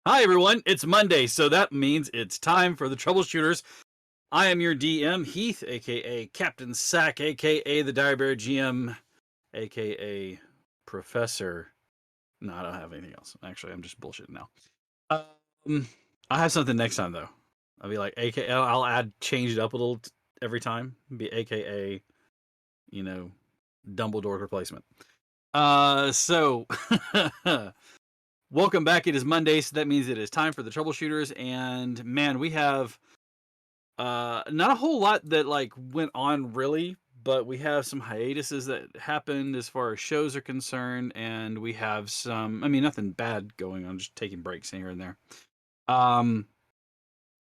Hi, everyone. It's Monday, so that means it's time for the Troubleshooters. I am your DM, Heath, aka Captain Sack, aka the Dire Bear GM, aka Professor. No, I don't have anything else. Actually, I'm just bullshitting now. Um, I have something next time, though. I'll be like, aka, I'll change it up a little every time. Be aka, you know, Dumbledore replacement. So. Welcome back. It is Monday, so that means it is time for the Troubleshooters. And man, we have not a whole lot that went on really, but we have some hiatuses that happened as far as shows are concerned, and we have some, I mean, nothing bad going on, just taking breaks here and there.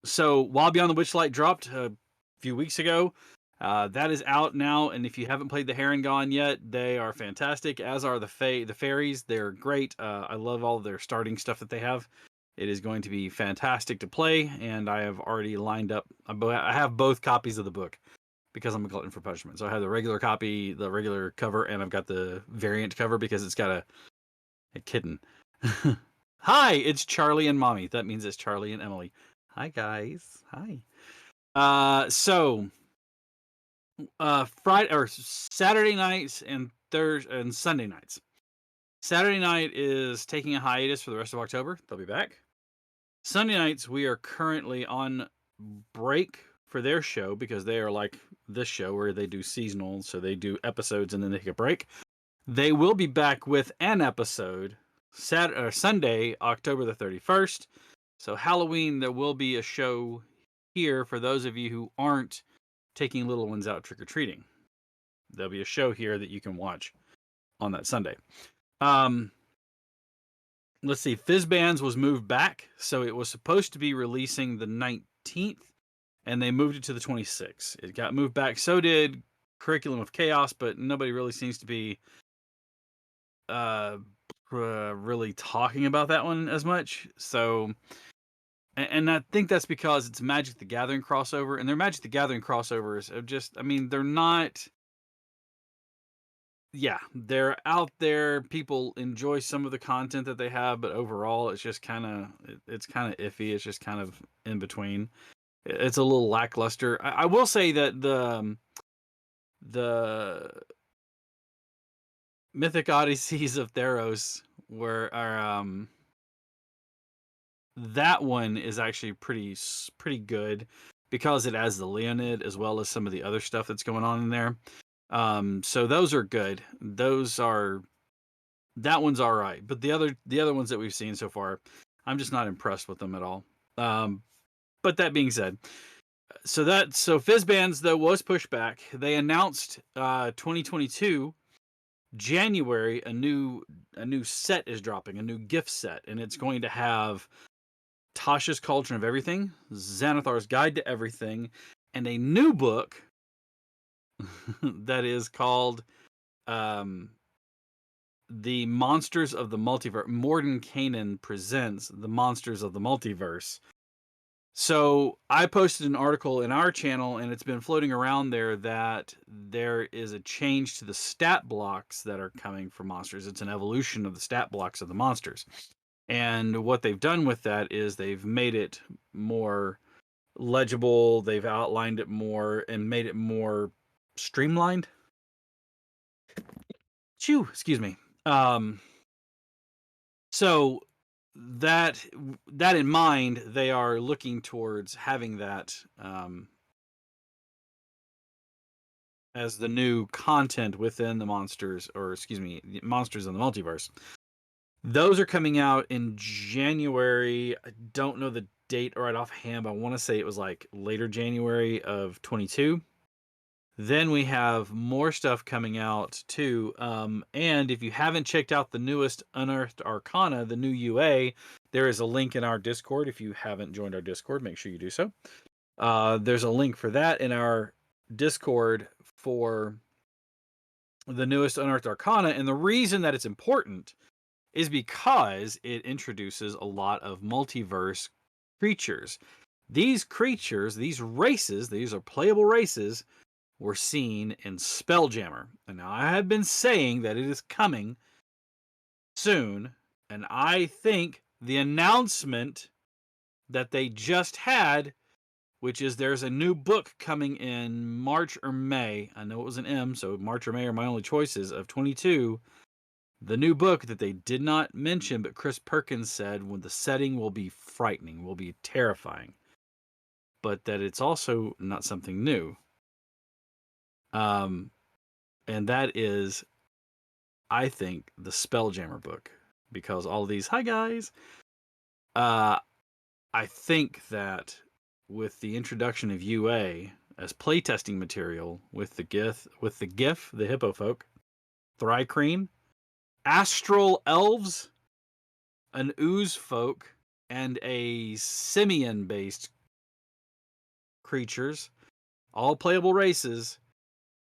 So While Beyond the Witchlight dropped a few weeks ago. That is out now, and if you haven't played the Heron Gone yet, they are fantastic, as are the fairies. They're great. I love all of their starting stuff that they have. It is going to be fantastic to play, and I have already lined up. I have both copies of the book because I'm a glutton for punishment. So I have the regular copy, the regular cover, and I've got the variant cover because it's got a kitten. Hi, it's Charlie and Mommy. That means it's Charlie and Emily. Hi, guys. Hi. Friday or Saturday nights and Thursday and Sunday nights. Saturday night is taking a hiatus for the rest of October. They'll be back. Sunday nights, we are currently on break for their show because they are like this show where they do seasonal, so they do episodes and then they take a break. They will be back with an episode Sunday, October the 31st. So Halloween, there will be a show here for those of you who aren't taking little ones out trick-or-treating. There'll be a show here that you can watch on that Sunday. Let's see. Fizzbands was moved back, so it was supposed to be releasing the 19th, and they moved it to the 26th. It got moved back. So did Curriculum of Chaos, but nobody really seems to be really talking about that one as much. So, and I think that's because it's Magic the Gathering crossover, and their Magic the Gathering crossovers are just, I mean, they're not. Yeah, they're out there. People enjoy some of the content that they have, but overall, it's just it's kind of iffy. It's just kind of in between. It's a little lackluster. I will say that the Mythic Odysseys of Theros that one is actually pretty good because it has the Leonid as well as some of the other stuff that's going on in there. So those are good. That one's all right, but the other ones that we've seen so far, I'm just not impressed with them at all. But that being said, so Fizzbands though was pushed back. They announced 2022 January a new set is dropping, a new gift set, and it's going to have Tasha's Cauldron of Everything, Xanathar's Guide to Everything, and a new book that is called The Monsters of the Multiverse. Morden Kanan presents The Monsters of the Multiverse. So I posted an article in our channel, and it's been floating around there that there is a change to the stat blocks that are coming for monsters. It's an evolution of the stat blocks of the monsters. And what they've done with that is they've made it more legible. They've outlined it more and made it more streamlined. Excuse me. So that in mind, they are looking towards having that as the new content within the monsters, or excuse me, Monsters in the Multiverse. Those are coming out in January. I don't know the date right offhand, but I want to say it was like later January of 22. Then we have more stuff coming out too. And if you haven't checked out the newest Unearthed Arcana, the new UA, there is a link in our Discord. If you haven't joined our Discord, make sure you do so. There's a link for that in our Discord for the newest Unearthed Arcana. And the reason that it's important is because it introduces a lot of multiverse creatures. These creatures, these races, these are playable races, were seen in Spelljammer. And now I have been saying that it is coming soon, and I think the announcement that they just had, which is there's a new book coming in March or May. I know it was an M, so March or May are my only choices of 22. The new book that they did not mention, but Chris Perkins said when the setting will be frightening, will be terrifying, but that it's also not something new. And that is, I think, the Spelljammer book, because all these, hi guys, I think that with the introduction of UA as playtesting material with the GIF, the Hippo Folk, Thrycreen, Astral Elves, an Ooze Folk, and a Simian-based creatures, all playable races,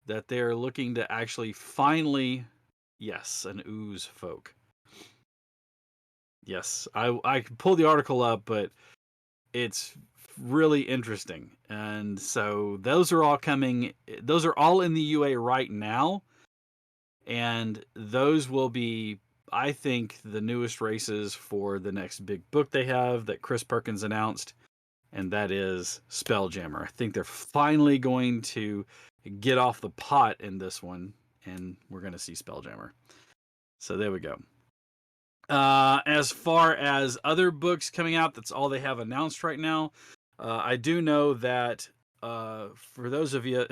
that they're looking to actually finally, yes, an Ooze Folk. Yes, I can pull the article up, but it's really interesting. And so those are all coming. Those are all in the UA right now. And those will be, I think, the newest races for the next big book they have that Chris Perkins announced. And that is Spelljammer. I think they're finally going to get off the pot in this one. And we're going to see Spelljammer. So there we go. As far as other books coming out, that's all they have announced right now. I do know that for those of you,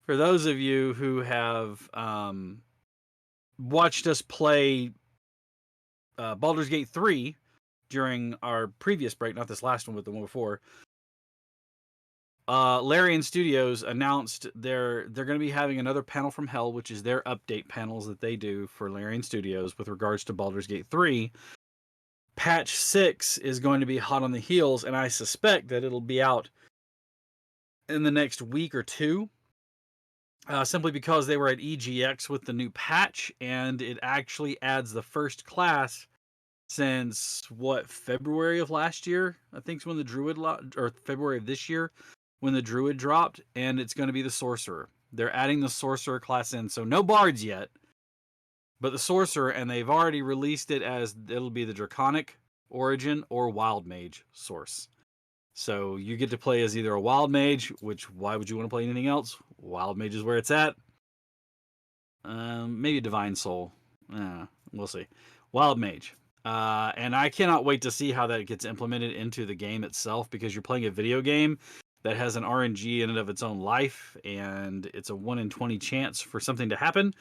for those of you who have watched us play Baldur's Gate 3 during our previous break, not this last one, but the one before, Larian Studios announced they're going to be having another panel from Hell, which is their update panels that they do for Larian Studios with regards to Baldur's Gate 3. Patch 6 is going to be hot on the heels, and I suspect that it'll be out in the next week or two, simply because they were at EGX with the new patch, and it actually adds the first class since, February of last year? I think is when the Druid, or February of this year, when the Druid dropped, and it's going to be the Sorcerer. They're adding the Sorcerer class in, so no Bards yet, but the Sorcerer, and they've already released it as it'll be the Draconic Origin or Wild Mage source. So you get to play as either a Wild Mage, which why would you want to play anything else? Wild Mage is where it's at. Maybe Divine Soul. We'll see. Wild Mage. And I cannot wait to see how that gets implemented into the game itself, because you're playing a video game that has an RNG in and of its own life, and it's a 1 in 20 chance for something to happen.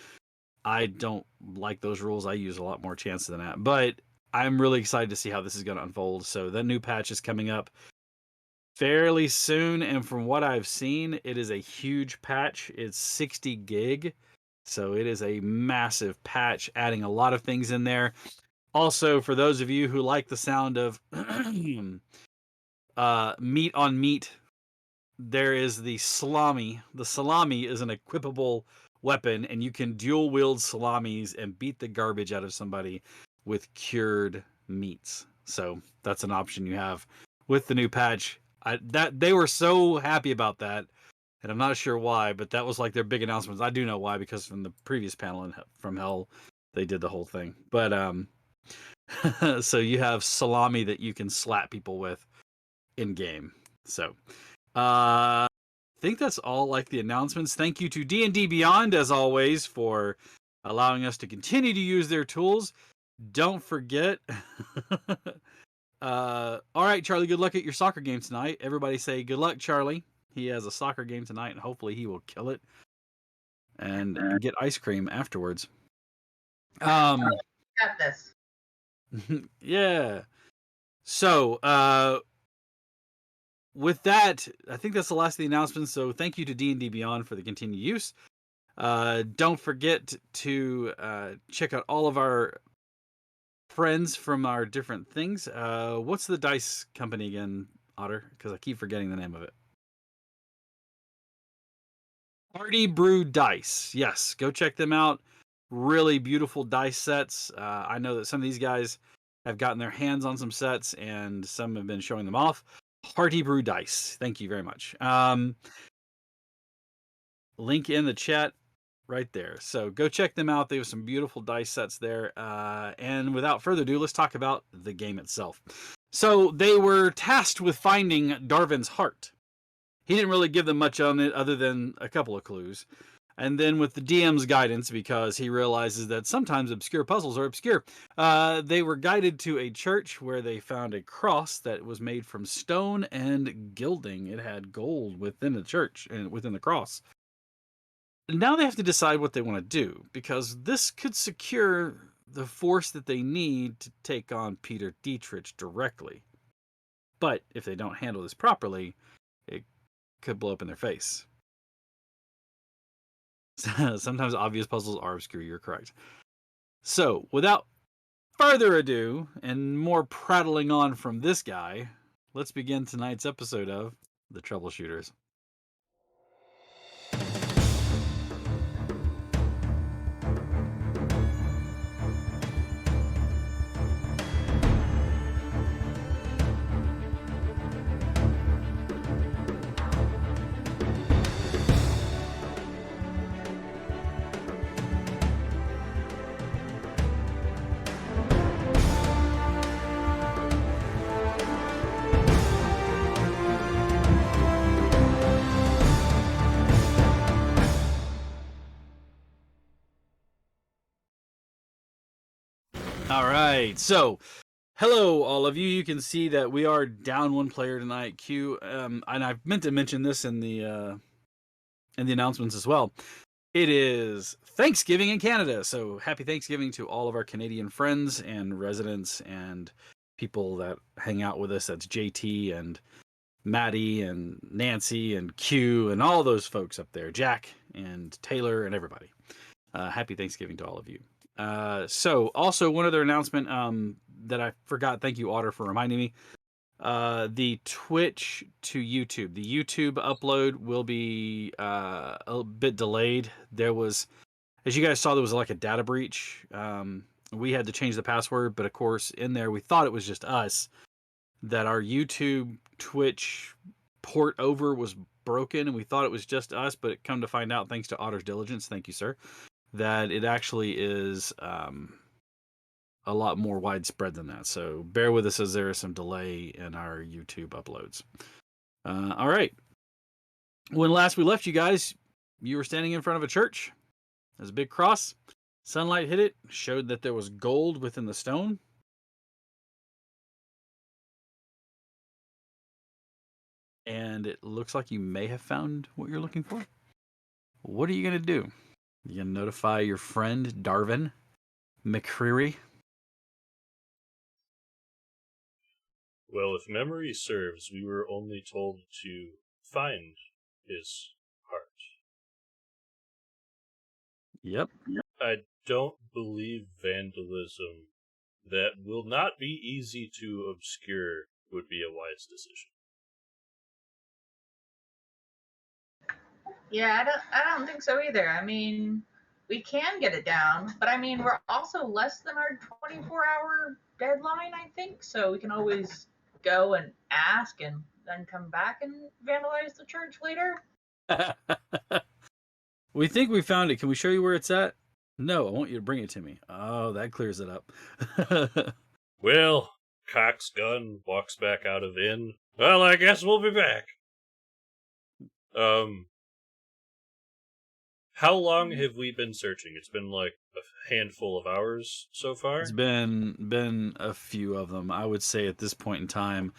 I don't like those rules. I use a lot more chance than that. But I'm really excited to see how this is going to unfold. So that new patch is coming up fairly soon, and from what I've seen, it is a huge patch. It's 60 gig, so it is a massive patch, adding a lot of things in there. Also, for those of you who like the sound of meat on meat, there is the salami. The salami is an equipable weapon, and you can dual wield salamis and beat the garbage out of somebody with cured meats. So that's an option you have with the new patch. They were so happy about that, and I'm not sure why, but that was like their big announcements. I do know why, because from the previous panel from Hell, they did the whole thing. But so you have salami that you can slap people with in game. So I think that's all like the announcements. Thank you to D&D Beyond, as always, for allowing us to continue to use their tools. Don't forget. All right, Charlie, good luck at your soccer game tonight. Everybody say good luck, Charlie. He has a soccer game tonight, and hopefully he will kill it and get ice cream afterwards. Got this. Yeah. So, with that, I think that's the last of the announcements. So thank you to D&D Beyond for the continued use. Don't forget to check out all of our friends from our different things. What's the dice company again, Otter? Because I keep forgetting the name of it. Party Brew Dice. Yes, go check them out. Really beautiful dice sets. I know that some of these guys have gotten their hands on some sets, and some have been showing them off. Party Brew Dice. Thank you very much. Link in the chat right there. So go check them out. They have some beautiful dice sets there. And without further ado, let's talk about the game itself. So they were tasked with finding Darvin's heart. He didn't really give them much on it other than a couple of clues. And then with the DM's guidance, because he realizes that sometimes obscure puzzles are obscure, they were guided to a church where they found a cross that was made from stone and gilding. It had gold within the church and within the cross. Now they have to decide what they want to do, because this could secure the force that they need to take on Peter Dietrich directly. But if they don't handle this properly, it could blow up in their face. Sometimes obvious puzzles are obscure, you're correct. So, without further ado, and more prattling on from this guy, let's begin tonight's episode of The Troubleshooters. All right, so hello, all of you. You can see that we are down one player tonight. Q, and I meant to mention this in the announcements as well. It is Thanksgiving in Canada, so happy Thanksgiving to all of our Canadian friends and residents and people that hang out with us. That's JT and Maddie and Nancy and Q and all those folks up there, Jack and Taylor and everybody. Happy Thanksgiving to all of you. So also one other announcement that I forgot. Thank you, Otter, for reminding me. The Twitch to YouTube. The YouTube upload will be a bit delayed. There was, as you guys saw, there was like a data breach. We had to change the password, but of course, in there, we thought it was just us. That our YouTube Twitch port over was broken, and we thought it was just us, but it come to find out, thanks to Otter's diligence, thank you, sir, that it actually is a lot more widespread than that. So bear with us as there is some delay in our YouTube uploads. All right. When last we left you guys, you were standing in front of a church. There's a big cross. Sunlight hit it, showed that there was gold within the stone. And it looks like you may have found what you're looking for. What are you going to do? You going to notify your friend, Darvin McCreary? Well, if memory serves, we were only told to find his heart. Yep. I don't believe vandalism that will not be easy to obscure would be a wise decision. Yeah, I don't think so either. I mean, we can get it down, but I mean, we're also less than our 24-hour deadline, I think, so we can always go and ask and then come back and vandalize the church later. We think we found it. Can we show you where it's at? No, I want you to bring it to me. Oh, that clears it up. Well, cocks gun, walks back out of inn. Well, I guess we'll be back. How long have we been searching? It's been like a handful of hours so far? It's been a few of them. I would say at this point in time,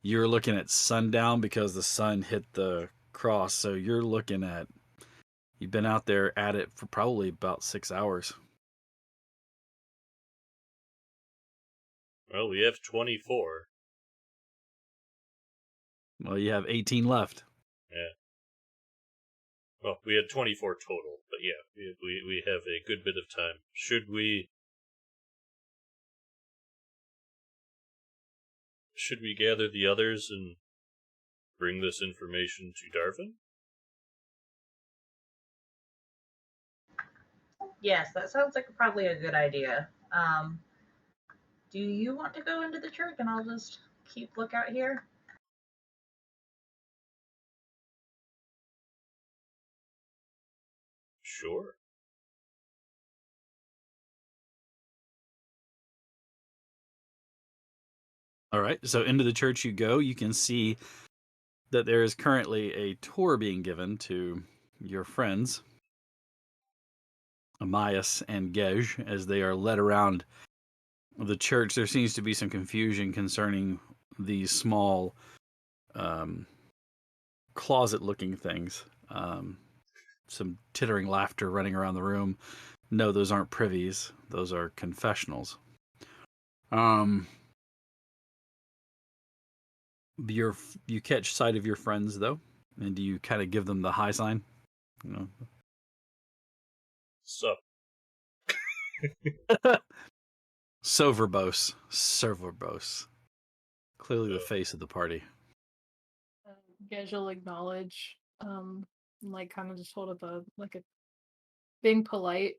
you're looking at sundown because the sun hit the cross. So you're looking at, you've been out there at it for probably about 6 hours. Well, we have 24. Well, you have 18 left. Yeah. Well, we had 24 total, but yeah, we have a good bit of time. Should we gather the others and bring this information to Darvin? Yes, that sounds like probably a good idea. Do you want to go into the church and I'll just keep lookout here? Sure. All right. So into the church you go. You can see that there is currently a tour being given to your friends, Amias and Gej, as they are led around the church. There seems to be some confusion concerning these small closet-looking things. Some tittering laughter running around the room. No, those aren't privies. Those are confessionals. You catch sight of your friends though, and do you kind of give them the high sign? You know? Sup? Silverbose, clearly the face of the party. Gej will acknowledge, like kind of just hold up a being polite.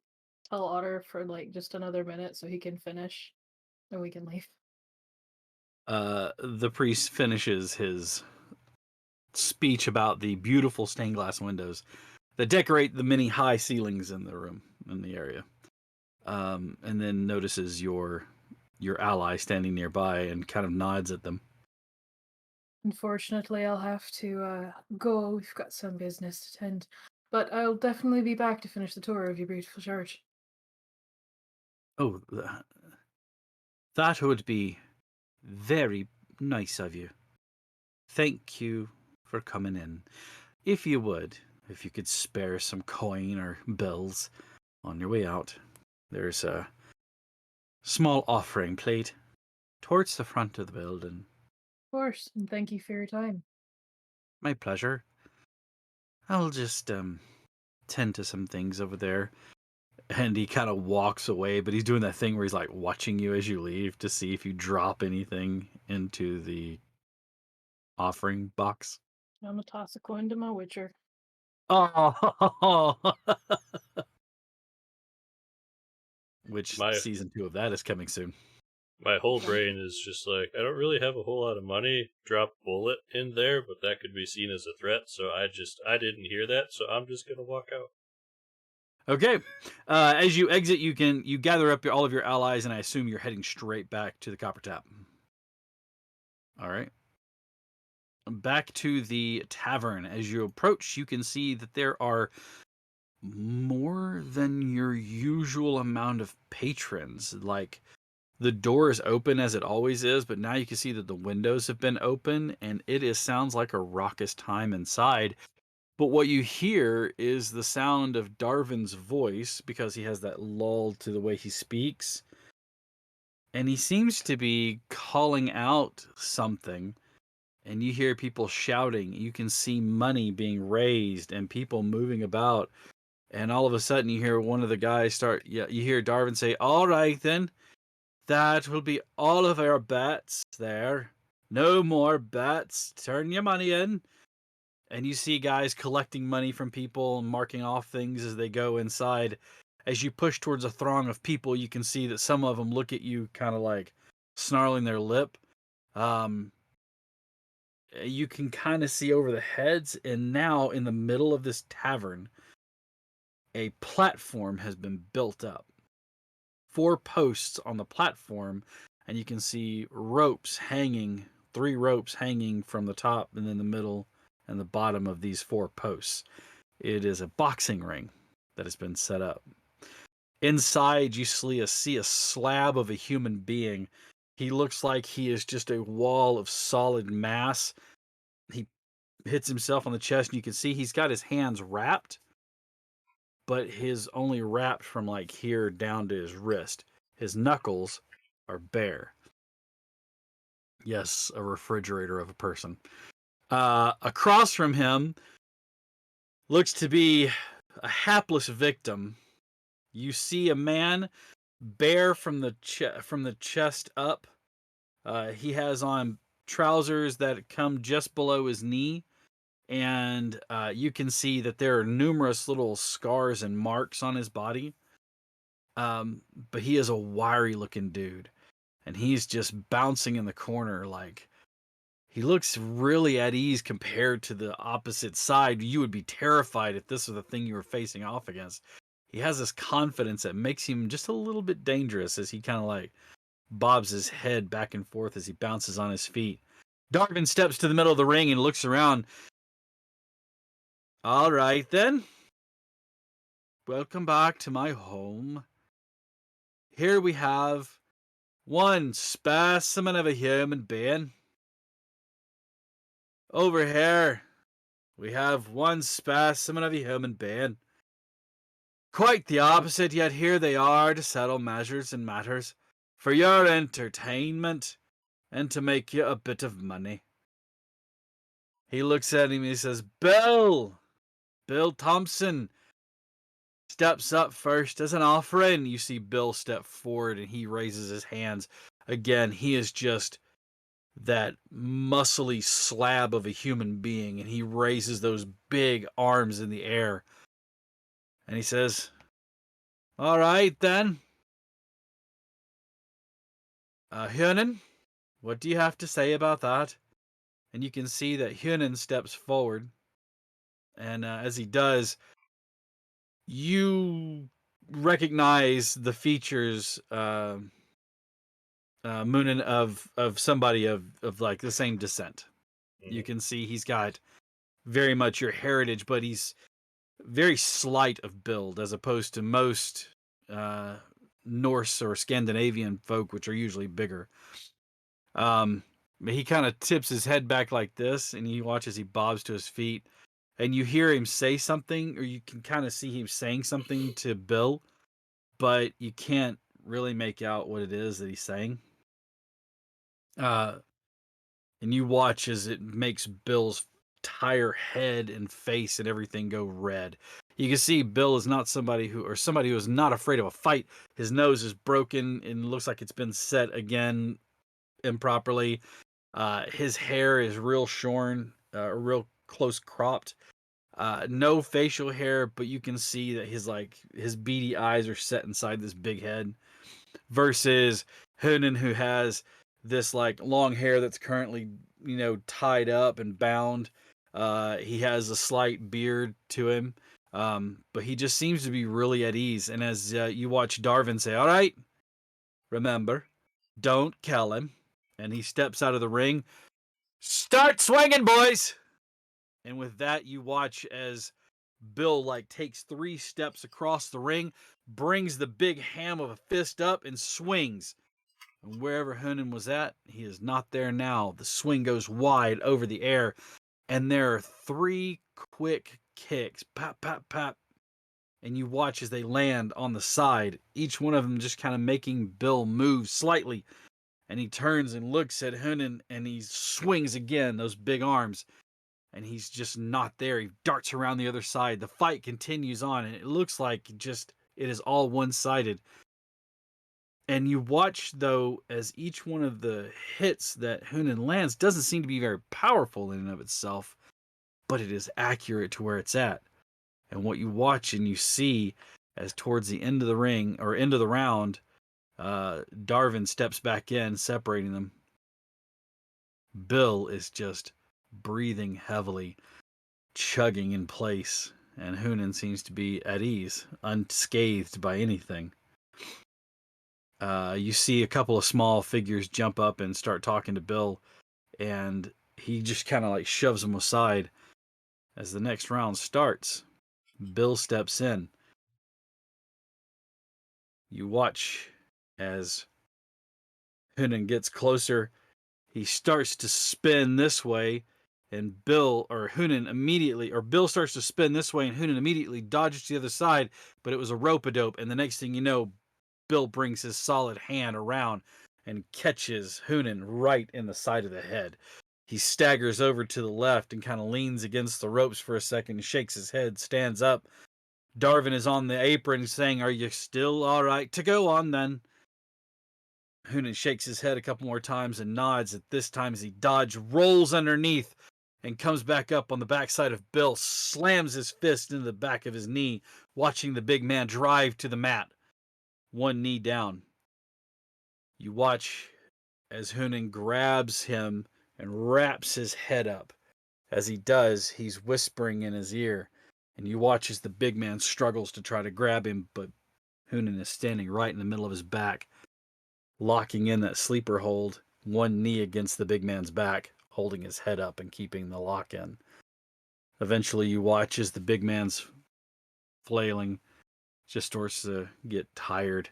Tell Otter for like just another minute so he can finish, and we can leave. The priest finishes his speech about the beautiful stained glass windows that decorate the many high ceilings in the room, in the area, and then notices your ally standing nearby and kind of nods at them. Unfortunately, I'll have to go. We've got some business to tend, but I'll definitely be back to finish the tour of your beautiful church. Oh, that would be very nice of you. Thank you for coming in. If you could spare some coin or bills on your way out, there's a small offering plate towards the front of the building. Of course, and thank you for your time. My pleasure. I'll just tend to some things over there. And he kind of walks away, but he's doing that thing where he's like watching you as you leave to see if you drop anything into the offering box. I'm gonna toss a coin to my Witcher. Oh, which My season 2 of that is coming soon. my whole brain is just like, I don't really have a whole lot of money. Drop bullet in there, but that could be seen as a threat. So I didn't hear that. So I'm just gonna walk out. Okay. As you exit, you gather up all of your allies, and I assume you're heading straight back to the Copper Tap. All right. Back to the tavern. As you approach, you can see that there are more than your usual amount of patrons. Like, the door is open as it always is, but now you can see that the windows have been open, and sounds like a raucous time inside. But what you hear is the sound of Darvin's voice, because he has that lull to the way he speaks. And he seems to be calling out something. And you hear people shouting. You can see money being raised and people moving about. And all of a sudden, you hear one of the guys start. Yeah, you hear Darvin say, "All right, then. That will be all of our bets there. No more bets. Turn your money in." And you see guys collecting money from people and marking off things as they go inside. As you push towards a throng of people, you can see that some of them look at you kind of like snarling their lip. You can kind of see over the heads, and now in the middle of this tavern, a platform has been built up. 4 posts on the platform, and you can see ropes hanging, 3 ropes hanging from the top and then the middle and the bottom of these 4 posts. It is a boxing ring that has been set up. Inside, you see a slab of a human being. He looks like he is just a wall of solid mass. He hits himself on the chest, and you can see he's got his hands wrapped, but his only wrapped from like here down to his wrist. His knuckles are bare. Yes, a refrigerator of a person. Across from him looks to be a hapless victim. You see a man bare from the chest up. He has on trousers that come just below his knee, and you can see that there are numerous little scars and marks on his body. But he is a wiry looking dude, and he's just bouncing in the corner. Like, he looks really at ease compared to the opposite side. You would be terrified if this was the thing you were facing off against. He has this confidence that makes him just a little bit dangerous as he kind of like bobs his head back and forth as he bounces on his feet. Darvin steps to the middle of the ring and looks around. All right, then. Welcome back to my home. Here we have one specimen of a human being. Over here, we have one specimen of a human being. Quite the opposite, yet here they are to settle measures and matters for your entertainment and to make you a bit of money. He looks at him and he says, Bill Thompson steps up first as an offering. You see Bill step forward and he raises his hands. Again, he is just that muscly slab of a human being, and he raises those big arms in the air. And he says, all right, then. Hunan, what do you have to say about that? And you can see that Hunan steps forward. And as he does, you recognize the features, Moonin, of somebody of like the same descent. Mm-hmm. You can see he's got very much your heritage, but he's very slight of build as opposed to most Norse or Scandinavian folk, which are usually bigger. He kind of tips his head back like this, and you watch as he bobs to his feet, and you hear him say something, or you can kind of see him saying something to Bill, but you can't really make out what it is that he's saying. And you watch as it makes Bill's entire head and face and everything go red. You can see Bill is not somebody who is not afraid of a fight. His nose is broken and looks like it's been set again improperly. His hair is real shorn, real close cropped. No facial hair, but you can see that his beady eyes are set inside this big head. Versus Hunan, who has this like long hair that's currently, tied up and bound. He has a slight beard to him, but he just seems to be really at ease. And as you watch Darvin say, all right, remember, don't kill him. And he steps out of the ring. Start swinging, boys! And with that, you watch as Bill takes 3 steps across the ring, brings the big ham of a fist up, and swings. And wherever Hunan was at, he is not there now. The swing goes wide over the air, and there are 3 quick kicks. Pop, pop, pop. And you watch as they land on the side, each one of them just kind of making Bill move slightly. And he turns and looks at Hunan, and he swings again, those big arms. And he's just not there. He darts around the other side. The fight continues on, and it looks like it is all one-sided. And you watch, though, as each one of the hits that Hunan lands doesn't seem to be very powerful in and of itself, but it is accurate to where it's at. And what you watch and you see as towards the end of the ring, or end of the round, Darvin steps back in, separating them. Bill is just breathing heavily, chugging in place, and Hunan seems to be at ease, unscathed by anything. You see a couple of small figures jump up and start talking to Bill, and he just kind of shoves them aside. As the next round starts, Bill steps in. You watch as Hunan gets closer. He starts to spin this way, and Bill starts to spin this way, and Hunan immediately dodges to the other side, but it was a rope-a-dope, and the next thing you know, Bill brings his solid hand around and catches Hunan right in the side of the head. He staggers over to the left and kind of leans against the ropes for a second, shakes his head, stands up. Darvin is on the apron saying, are you still all right to go on then? Hunan shakes his head a couple more times and nods. At this time, as he rolls underneath and comes back up on the backside of Bill, slams his fist into the back of his knee, watching the big man drive to the mat, one knee down. You watch as Hunan grabs him and wraps his head up. As he does, he's whispering in his ear, and you watch as the big man struggles to try to grab him, but Hunan is standing right in the middle of his back, locking in that sleeper hold, one knee against the big man's back, holding his head up and keeping the lock in. Eventually, you watch as the big man's flailing just starts to get tired,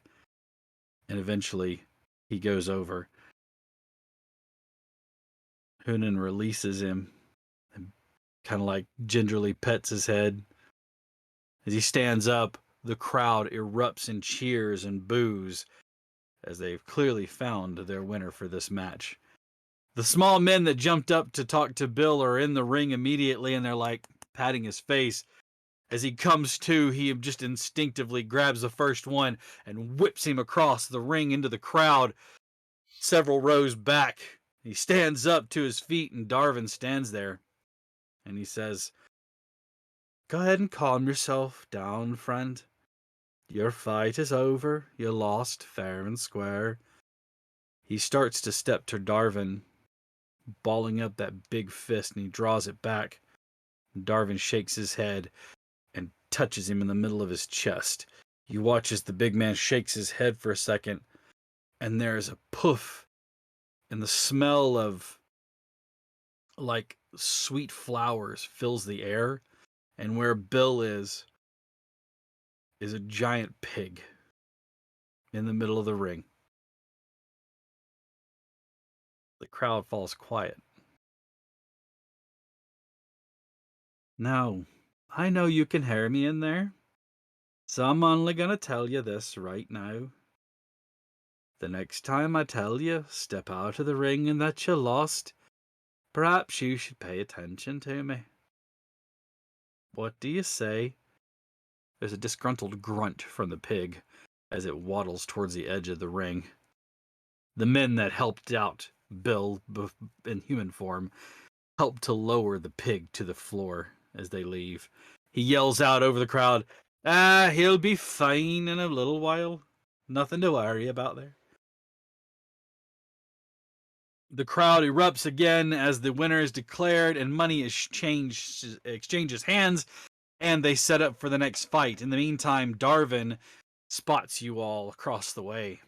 and eventually he goes over. Hunan releases him and kind of like gingerly pets his head. As he stands up, the crowd erupts in cheers and boos as they've clearly found their winner for this match. The small men that jumped up to talk to Bill are in the ring immediately, and they're like patting his face. As he comes to, he just instinctively grabs the first one and whips him across the ring into the crowd, several rows back. He stands up to his feet, and Darvin stands there. And he says, "Go ahead and calm yourself down, friend. Your fight is over. You lost fair and square." He starts to step to Darvin, balling up that big fist, and he draws it back. Darvin shakes his head and touches him in the middle of his chest. You watch as the big man shakes his head for a second, and there's a poof, and the smell of like sweet flowers fills the air, and where Bill is a giant pig in the middle of the ring. The crowd falls quiet. Now, I know you can hear me in there, so I'm only gonna tell you this right now. The next time I tell you step out of the ring and that you lost, perhaps you should pay attention to me. What do you say? There's a disgruntled grunt from the pig as it waddles towards the edge of the ring. The men that helped out Bill in human form help to lower the pig to the floor as they leave. He yells out over the crowd, he'll be fine in a little while. Nothing to worry about there. The crowd erupts again as the winner is declared and money exchanges hands, and they set up for the next fight. In the meantime, Darvin spots you all across the way.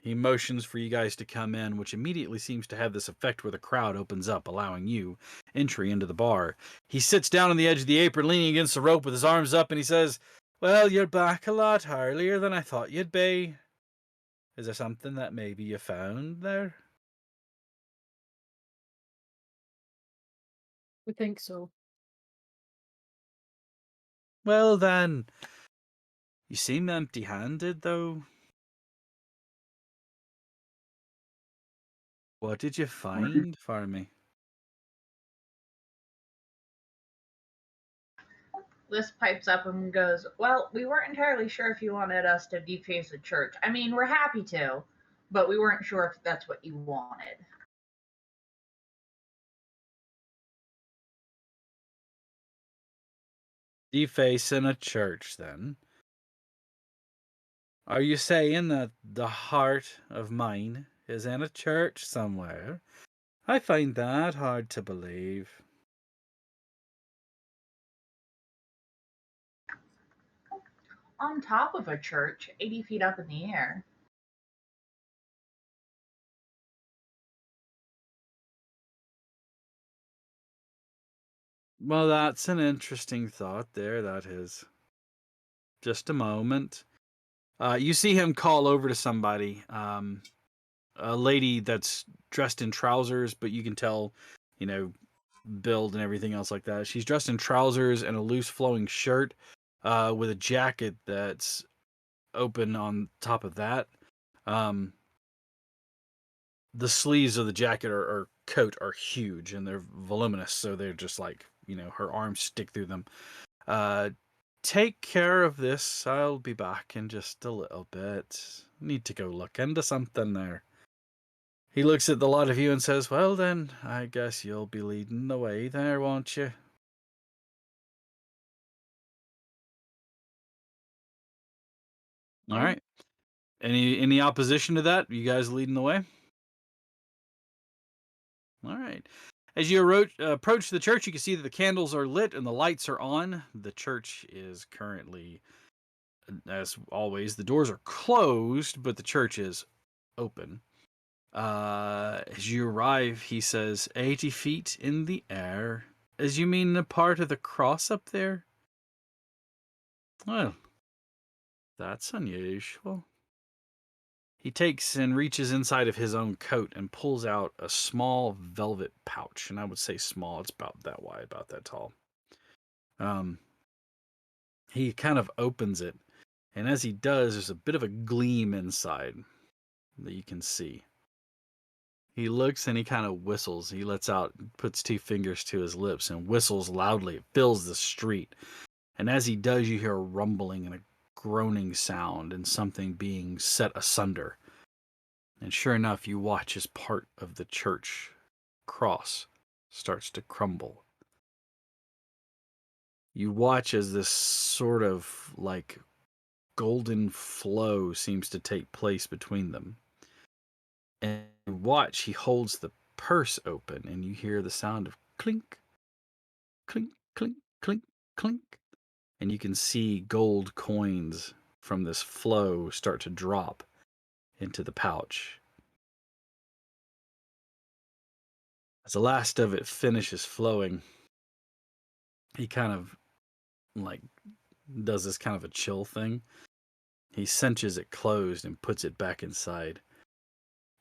He motions for you guys to come in, which immediately seems to have this effect where the crowd opens up, allowing you entry into the bar. He sits down on the edge of the apron, leaning against the rope with his arms up, and he says, "Well, you're back a lot earlier than I thought you'd be. Is there something that maybe you found there?" We think so. "Well then, you seem empty-handed, though. What did you find for me?" Liz pipes up and goes, "Well, we weren't entirely sure if you wanted us to deface the church. I mean, we're happy to, but we weren't sure if that's what you wanted." Defacing a church, then? Are you saying that the heart of mine is in a church somewhere? I find that hard to believe. On top of a church, 80 feet up in the air. Well, that's an interesting thought there, that is. Just a moment. You see him call over to somebody, a lady that's dressed in trousers, but you can tell, build and everything else like that. She's dressed in trousers and a loose flowing shirt, with a jacket that's open on top of that. The sleeves of the jacket or coat are huge and they're voluminous, so they're just like, her arms stick through them. Take care of this. I'll be back in just a little bit. Need to go look into something there. He looks at the lot of you and says, "Well then, I guess you'll be leading the way there, won't you?" All right. Any opposition to that? You guys leading the way? All right. As you approach the church, you can see that the candles are lit and the lights are on. The church is currently, as always, the doors are closed, but the church is open. As you arrive, he says, 80 feet in the air. As you mean the part of the cross up there? Well, that's unusual. He takes and reaches inside of his own coat and pulls out a small velvet pouch. And I would say small, it's about that wide, about that tall. He kind of opens it, and as he does, there's a bit of a gleam inside that you can see. He looks and he kind of whistles. He lets out, puts two fingers to his lips and whistles loudly. It fills the street. And as he does, you hear a rumbling and a groaning sound and something being set asunder. And sure enough, you watch as part of the church cross starts to crumble. You watch as this sort of like golden flow seems to take place between them. And watch, he holds the purse open, and you hear the sound of clink, clink, clink, clink, clink. And you can see gold coins from this flow start to drop into the pouch. As the last of it finishes flowing, he kind of like does this kind of a chill thing. He cinches it closed and puts it back inside.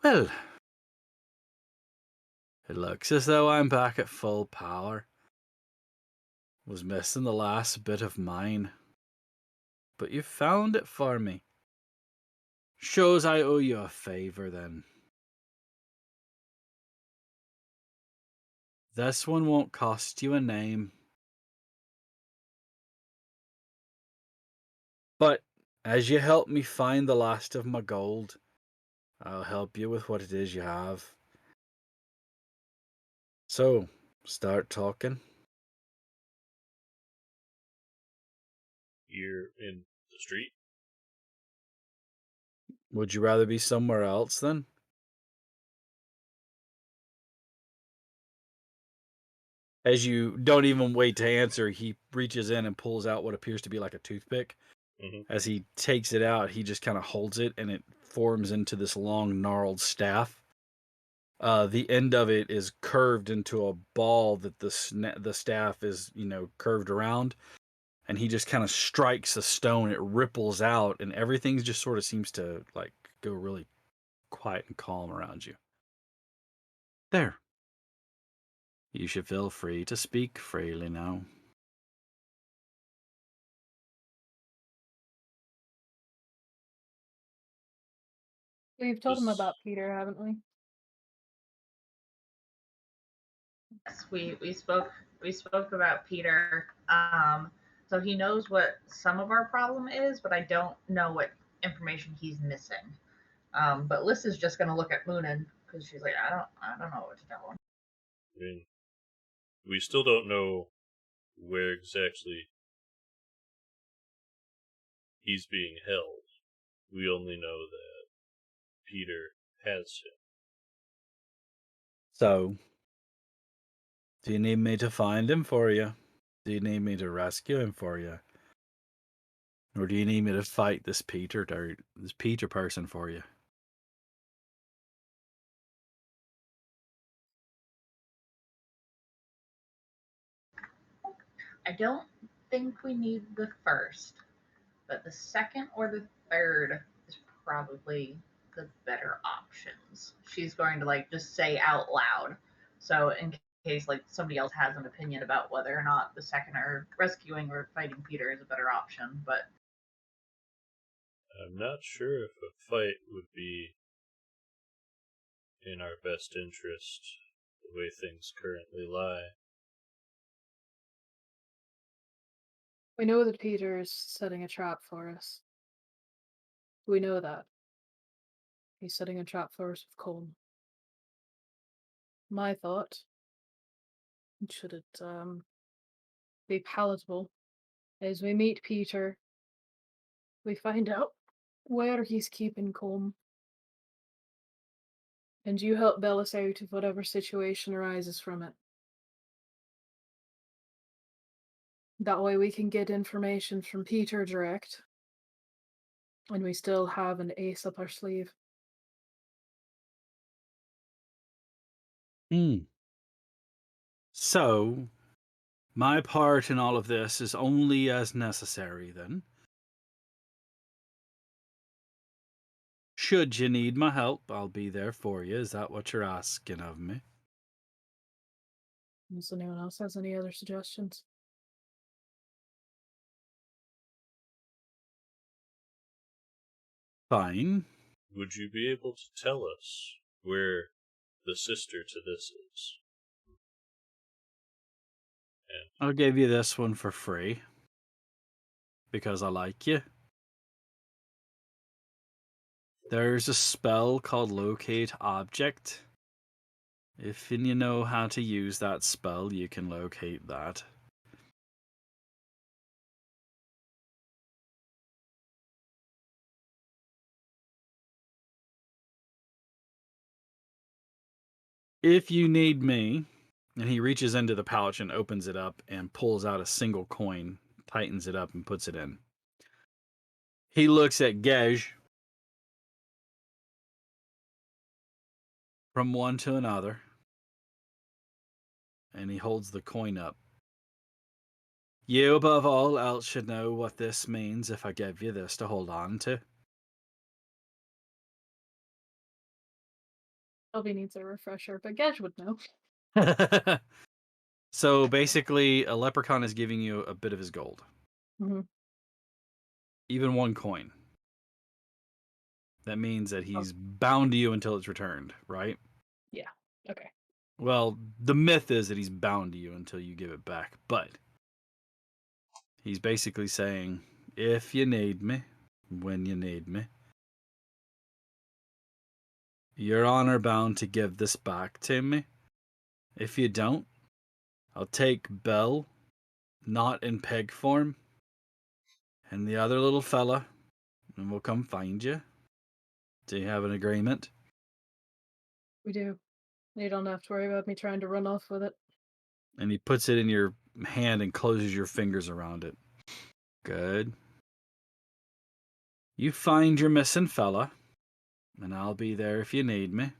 Well, it looks as though I'm back at full power. Was missing the last bit of mine, but you found it for me. Shows I owe you a favor then. This one won't cost you a name. But as you help me find the last of my gold, I'll help you with what it is you have. So, start talking. You're in the street? Would you rather be somewhere else then? As you don't even wait to answer, he reaches in and pulls out what appears to be like a toothpick. Mm-hmm. As he takes it out, he just kind of holds it and it forms into this long, gnarled staff. The end of it is curved into a ball that the staff is, curved around. And he just kind of strikes a stone. It ripples out, and everything just sort of seems to like go really quiet and calm around you. There. You should feel free to speak freely now. We've told him Just about Peter, haven't we? Yes, we spoke about Peter. So he knows what some of our problem is, but I don't know what information he's missing. But Liz is just gonna look at Moonin because she's like, I don't know what to tell him. I mean, we still don't know where exactly he's being held. We only know that Peter has him. So, do you need me to find him for you? Do you need me to rescue him for you? Or do you need me to fight this Peter person for you? I don't think we need the first, but the second or the third is probably the better options. She's going to like just say out loud. So in case like somebody else has an opinion about whether or not the second or rescuing or fighting Peter is a better option, but I'm not sure if a fight would be in our best interest the way things currently lie. We know that Peter is setting a trap for us. We know that. He's setting a trap for us with Colm. My thought, should it be palatable, is we meet Peter, we find out where he's keeping Colm, and you help Bellis out of whatever situation arises from it. That way we can get information from Peter direct, and we still have an ace up our sleeve. So, my part in all of this is only as necessary, then. Should you need my help, I'll be there for you. Is that what you're asking of me? Unless anyone else has any other suggestions. Fine. Would you be able to tell us where the sister to this is? And I'll give you this one for free. Because I like you. There's a spell called Locate Object. If you know how to use that spell, you can locate that. If you need me, and he reaches into the pouch and opens it up and pulls out a single coin, tightens it up and puts it in. He looks at Gej from one to another, and he holds the coin up. You, above all else, should know what this means if I give you this to hold on to. Shelby needs a refresher, but Gej would know. So basically, a leprechaun is giving you a bit of his gold. Mm-hmm. Even one coin. That means that he's bound to you until it's returned, right? Yeah. Okay. Well, the myth is that he's bound to you until you give it back, but he's basically saying, if you need me, when you need me, you're honor bound to give this back to me. If you don't, I'll take Belle, not in peg form, and the other little fella, and we'll come find you. Do you have an agreement? We do. You don't have to worry about me trying to run off with it. And he puts it in your hand and closes your fingers around it. Good. You find your missing fella, and I'll be there if you need me.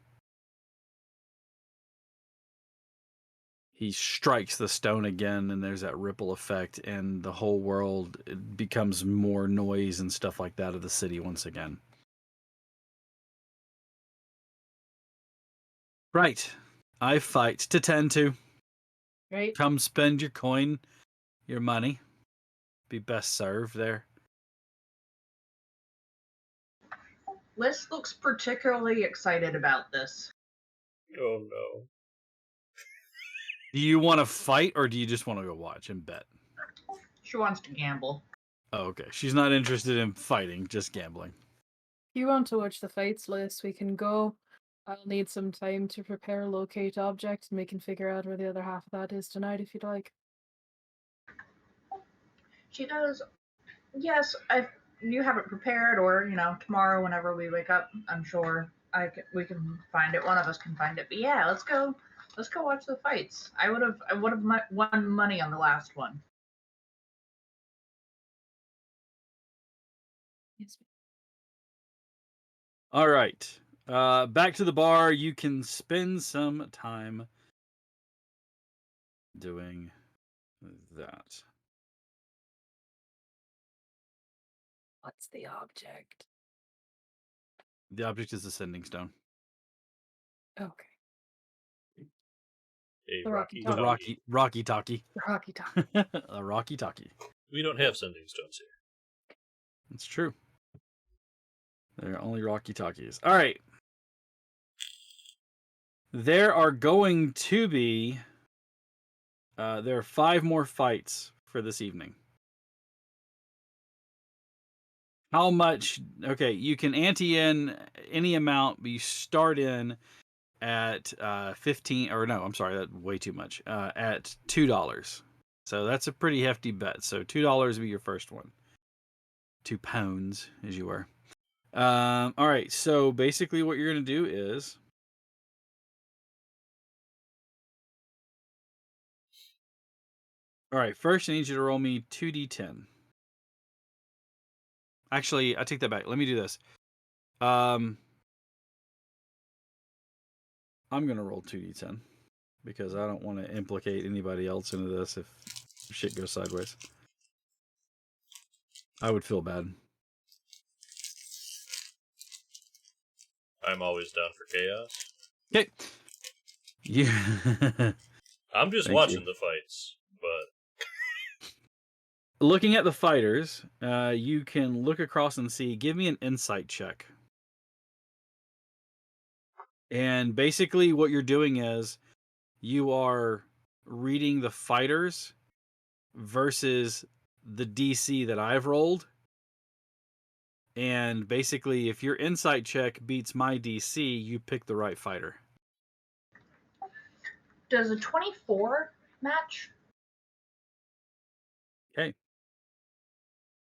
He strikes the stone again, and there's that ripple effect, and the whole world, it becomes more noise and stuff like that of the city once again. Right. I fight to tend to. Right? Come spend your coin, your money. Be best served there. Liz looks particularly excited about this. oh no. Do you want to fight, or do you just want to go watch and bet? She wants to gamble. Oh, okay. She's not interested in fighting, just gambling. If you want to watch the fights, Liz, we can go. I'll need some time to prepare locate object, and we can figure out where the other half of that is tonight if you'd like. She goes, yes, you have it prepared, or tomorrow whenever we wake up, I'm sure we can find it. One of us can find it. But yeah, let's go watch the fights. I would have won money on the last one. Yes. All right. Back to the bar. You can spend some time doing that. What's the object? The object is the sending stone. Okay. A The Rocky Rocky Talkie. Rocky Talkie. The Rocky Top. A Rocky Talkie. We don't have sending stones here. It's true. They're only Rocky Talkies. All right. There are going to be. There are 5 more fights for this evening. How much? Okay, you can ante in any amount, but you start in at 15, or no, I'm sorry, that's way too much. At $2. So that's a pretty hefty bet. So $2 would be your first one. £2, as you were. All right, so basically what you're going to do is all right, first I need you to roll me 2d10. Actually, I take that back. Let me do this. I'm going to roll 2d10. because I don't want to implicate anybody else into this if shit goes sideways. I would feel bad. I'm always down for chaos. Okay. Yeah. I'm just Thank watching you. the fights, but Looking at the fighters, you can look across and see. Give me an insight check. And basically, what you're doing is you are reading the fighters versus the DC that I've rolled. And basically, if your insight check beats my DC, you pick the right fighter. Does a 24 match? Okay.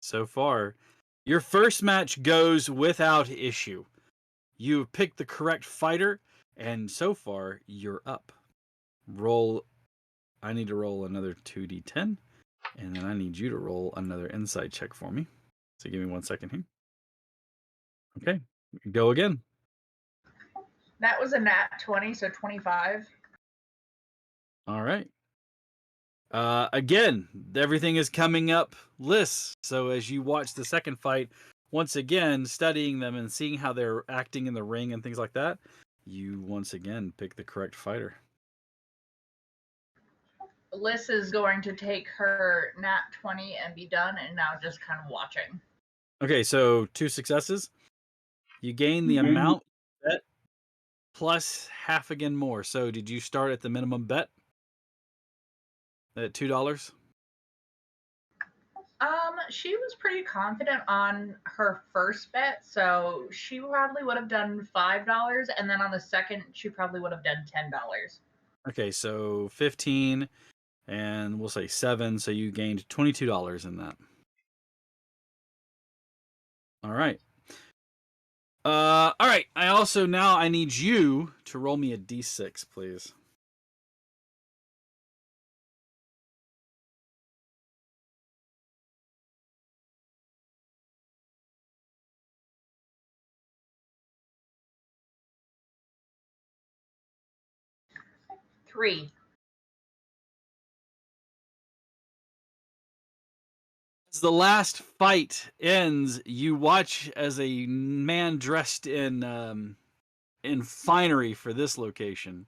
So far, your first match goes without issue. You picked the correct fighter, and so far, you're up. Roll. I need to roll another 2d10, and then I need you to roll another insight check for me. So give me 1 second here. Okay, go again. That was a nat 20, so 25. All right. Again, everything is coming up lists. So as you watch the second fight, once again, studying them and seeing how they're acting in the ring and things like that, you once again pick the correct fighter. Liz is going to take her nat 20 and be done, and now just kind of watching. Okay, so 2 successes. You gain the amount bet plus half again more. So did you start at the minimum bet at $2? She was pretty confident on her first bet, so she probably would have done $5, and then on the second, she probably would have done $10. Okay, so 15, and we'll say 7, so you gained $22 in that. All right. All right. I also now I need you to roll me a d6, please. Three. As the last fight ends, you watch as a man dressed in finery for this location.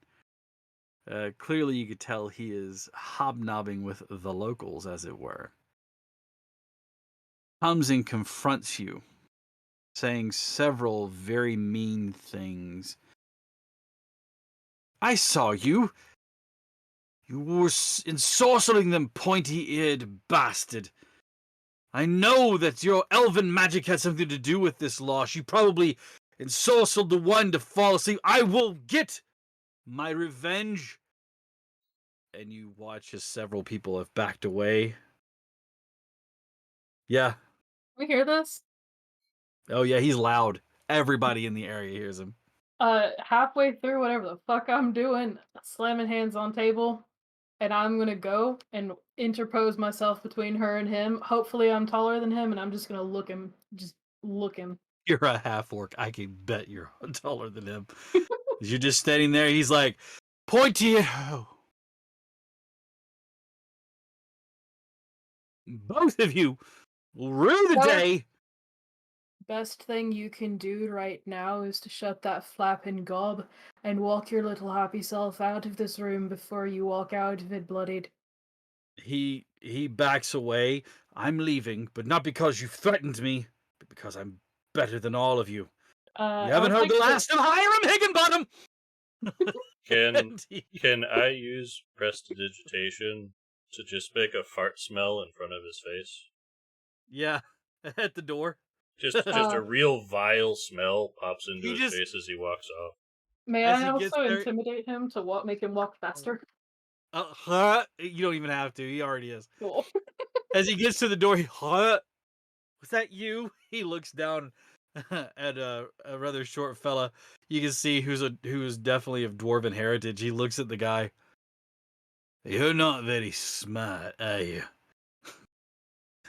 Clearly, you could tell he is hobnobbing with the locals, as it were. Comes and confronts you, saying several very mean things. I saw you. You were ensorceling them, pointy-eared bastard. I know that your elven magic had something to do with this loss. You probably ensorcelled the one to fall asleep. I will get my revenge. And you watch as several people have backed away. Yeah. We hear this? Oh, yeah, he's loud. Everybody in the area hears him. Halfway through whatever the fuck I'm doing, slamming hands on table, and I'm gonna go and interpose myself between her and him. Hopefully I'm taller than him, and I'm just gonna look him. You're a half-orc. I can bet you're taller than him. You're just standing there. He's like, pointy. Both of you will rue the What? day. Best thing you can do right now is to shut that flapping gob and walk your little happy self out of this room before you walk out of it bloodied. He backs away. I'm leaving, but not because you've threatened me, but because I'm better than all of you. You haven't heard the last of Hiram Higginbottom. Can I use prestidigitation to just make a fart smell in front of his face? Yeah, at the door. Just a real vile smell pops into his face as he walks off. May I also intimidate him to make him walk faster? You don't even have to. He already is. Cool. As he gets to the door, was that you? He looks down at a rather short fella. You can see who's definitely of dwarven heritage. He looks at the guy. You're not very smart, are you?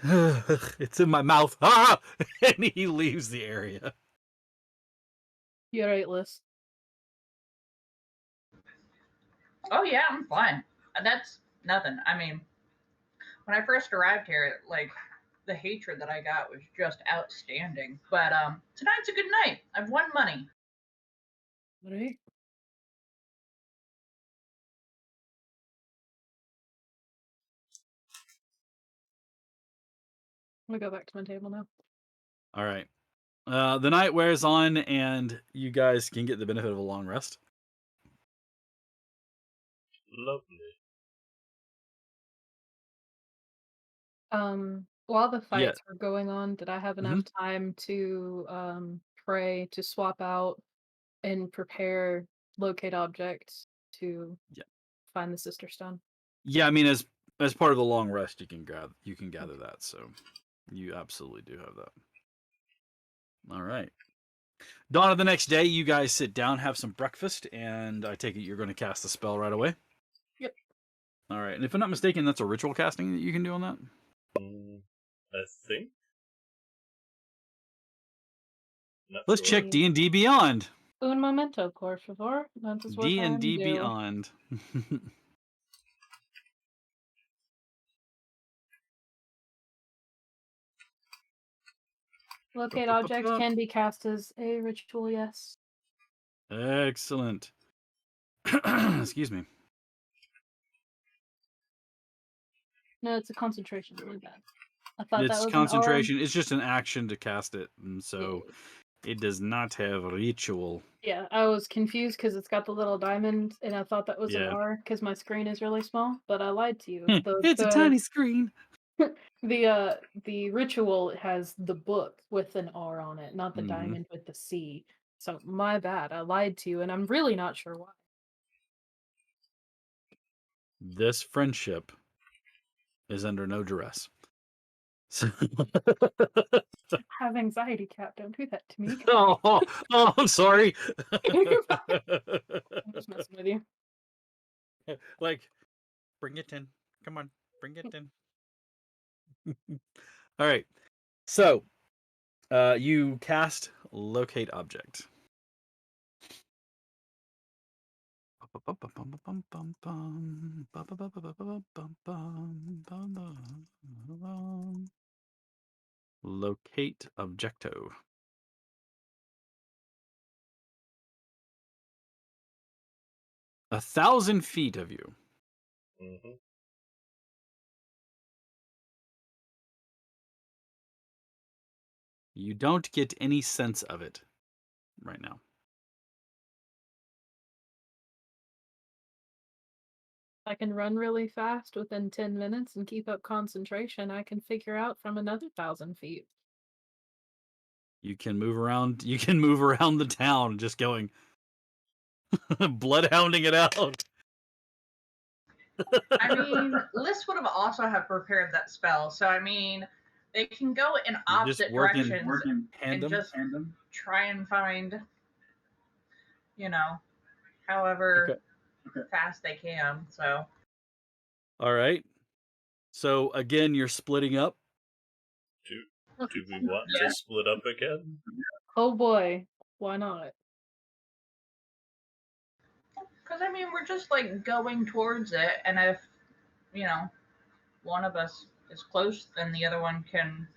It's in my mouth. Ah! And he leaves the area. You're right, Liz. Oh yeah, I'm fine. That's nothing. I mean, when I first arrived here, like the hatred that I got was just outstanding. But tonight's a good night. I've won money. Right? I'm gonna go back to my table now. All right. The night wears on, and you guys can get the benefit of a long rest. Lovely. While the Yeah. fights were going on, did I have enough Mhm. time to pray to swap out and prepare locate objects to Yeah. find the sister stone? Yeah, I mean, as part of the long rest, you can gather that. So you absolutely do have that. All right. Dawn of the next day, you guys sit down, have some breakfast, and I take it you're going to cast the spell right away. Yep. All right. And if I'm not mistaken, that's a ritual casting that you can do on that. I think. Not Let's sure. check D&D Beyond. Un momento, por favor. That is what I'm D&D do. Beyond. Locate objects can be cast as a ritual, yes. Excellent. Excuse me. No, it's a concentration. Really bad. I thought that It's was concentration. It's just an action to cast it, and so Yeah. it does not have ritual. Yeah, I was confused because it's got the little diamond, and I thought that was an Yeah. R because my screen is really small. But I lied to you. It's a tiny screen. The ritual has the book with an R on it, not the Mhm. diamond with the C. So my bad. I lied to you, and I'm really not sure why. This friendship is under no duress. So I have anxiety, Cat. Don't do that to me. oh, I'm sorry. I'm just messing with you. Like, bring it in. Come on, bring it in. All right. So, you cast locate object. Locate objecto. A 1,000 feet of you. Mm-hmm. You don't get any sense of it right now. I can run really fast within 10 minutes and keep up concentration. I can figure out from another 1,000 feet. You can move around. You can move around the town, just going bloodhounding it out. I mean, Liz would have also have prepared that spell, so I mean, they can go in You're just opposite working directions and tandem. just try and find, you know, however fast they can. So All right. So again, you're splitting up. Do we want Yeah. to split up again? Oh boy, why not? because I mean, we're just like going towards it, and if you know one of us is close, then the other one can.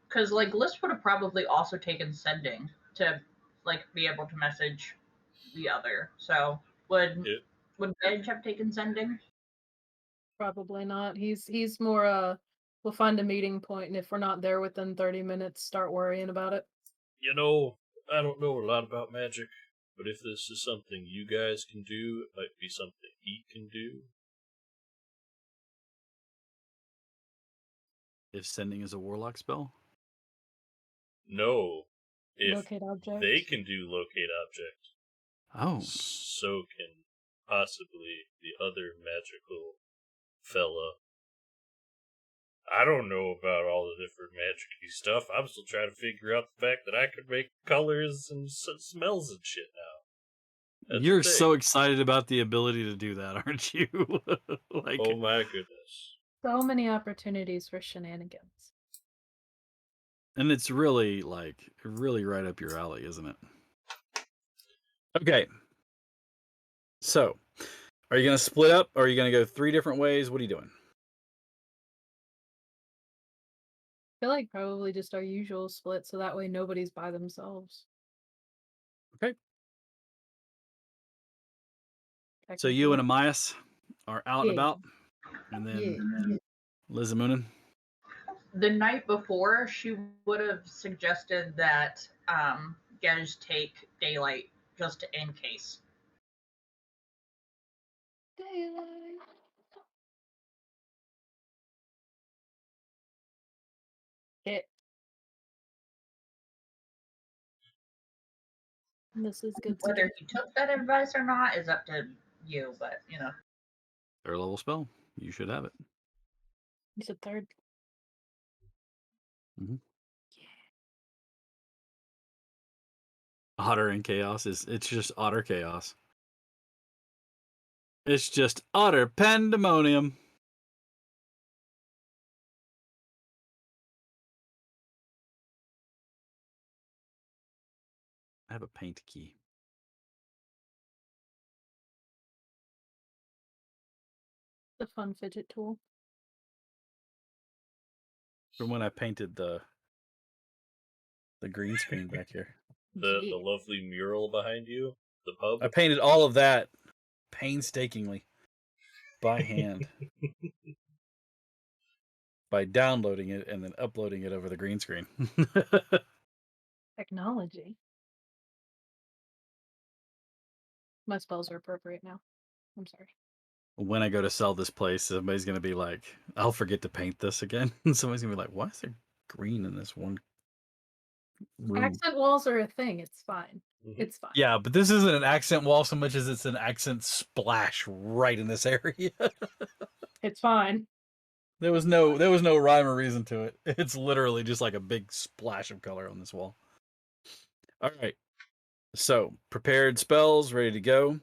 Because like Liz would have probably also taken sending to like be able to message the other. So would It, would Edge have taken sending? Probably not. He's more we'll find a meeting point, and if we're not there within 30 minutes, start worrying about it. you know, I don't know a lot about magic, but if this is something you guys can do, it might be something he can do. If sending is a warlock spell. No, if Locate object. they can do locate object, Oh. so can possibly the other magical fella. I don't know about all the different magic-y stuff. I'm still trying to figure out the fact that I could make colors and smells and shit now. That's You're the thing. so excited about the ability to do that, aren't you? Like, Oh my goodness. So many opportunities for shenanigans. and it's really really right up your alley, isn't it? Okay. So, Are you going to split up, or are you going to go 3 different ways? What are you doing? I feel like probably just our usual split, so that way nobody's by themselves. Okay. So you and Amias are out and Yeah. about, and then Yeah. Liz and Moonin. The night before, she would have suggested that Gej take daylight just in case. Daylight. Hit. This is good. Whether he took that advice or not is up to you, but you know. 3rd level spell. You should have it. You said 3rd. Mm-hmm. Otter and chaos it's just otter chaos. It's just utter pandemonium. I have a paint key. The fun fidget tool. From when I painted the green screen back here. The lovely mural behind you, the pub. I painted all of that painstakingly by hand. By downloading it and then uploading it over the green screen. Technology. My spells are appropriate now. I'm sorry. When I go to sell this place, somebody's going to be like, I'll forget to paint this again. Somebody's going to be like, why is there green in this one room? Accent walls are a thing. It's fine. Mm-hmm. It's fine. Yeah, but this isn't an accent wall so much as it's an accent splash right in this area. It's fine. There was no rhyme or reason to it. It's literally just like a big splash of color on this wall. All right. So, prepared spells, ready to go.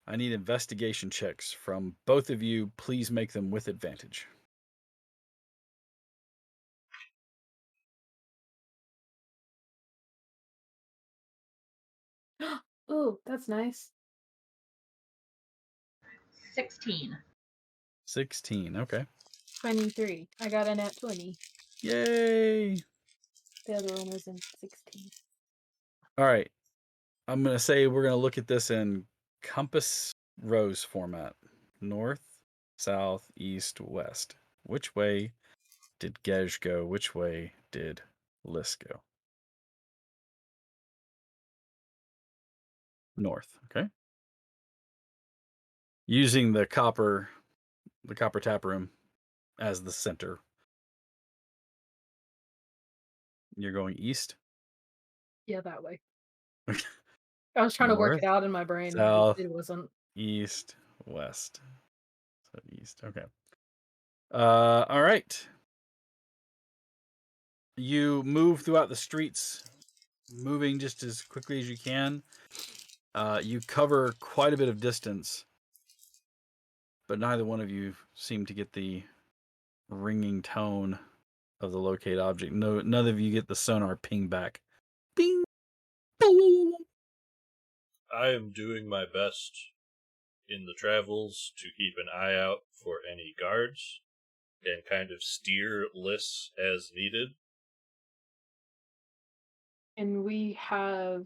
I need investigation checks from both of you. Please make them with advantage. Ooh, that's nice. 16. 16. Okay. 23. I got a nat 20. Yay. The other one was in 16. All right. I'm going to say we're going to look at this in compass rose format. North, south, east, west. Which way did Gej go? Which way did Liss go? North. Okay. Using the copper tap room as the center. You're going east? Yeah, that way. I was trying to work North, it out in my brain. south, It wasn't. east, west. So east. Okay. All right. You move throughout the streets, moving just as quickly as you can. You cover quite a bit of distance, but neither one of you seem to get the ringing tone of the locate object. No, none of you get the sonar ping back. Bing. I am doing my best in the travels to keep an eye out for any guards and kind of steer lists as needed. And we have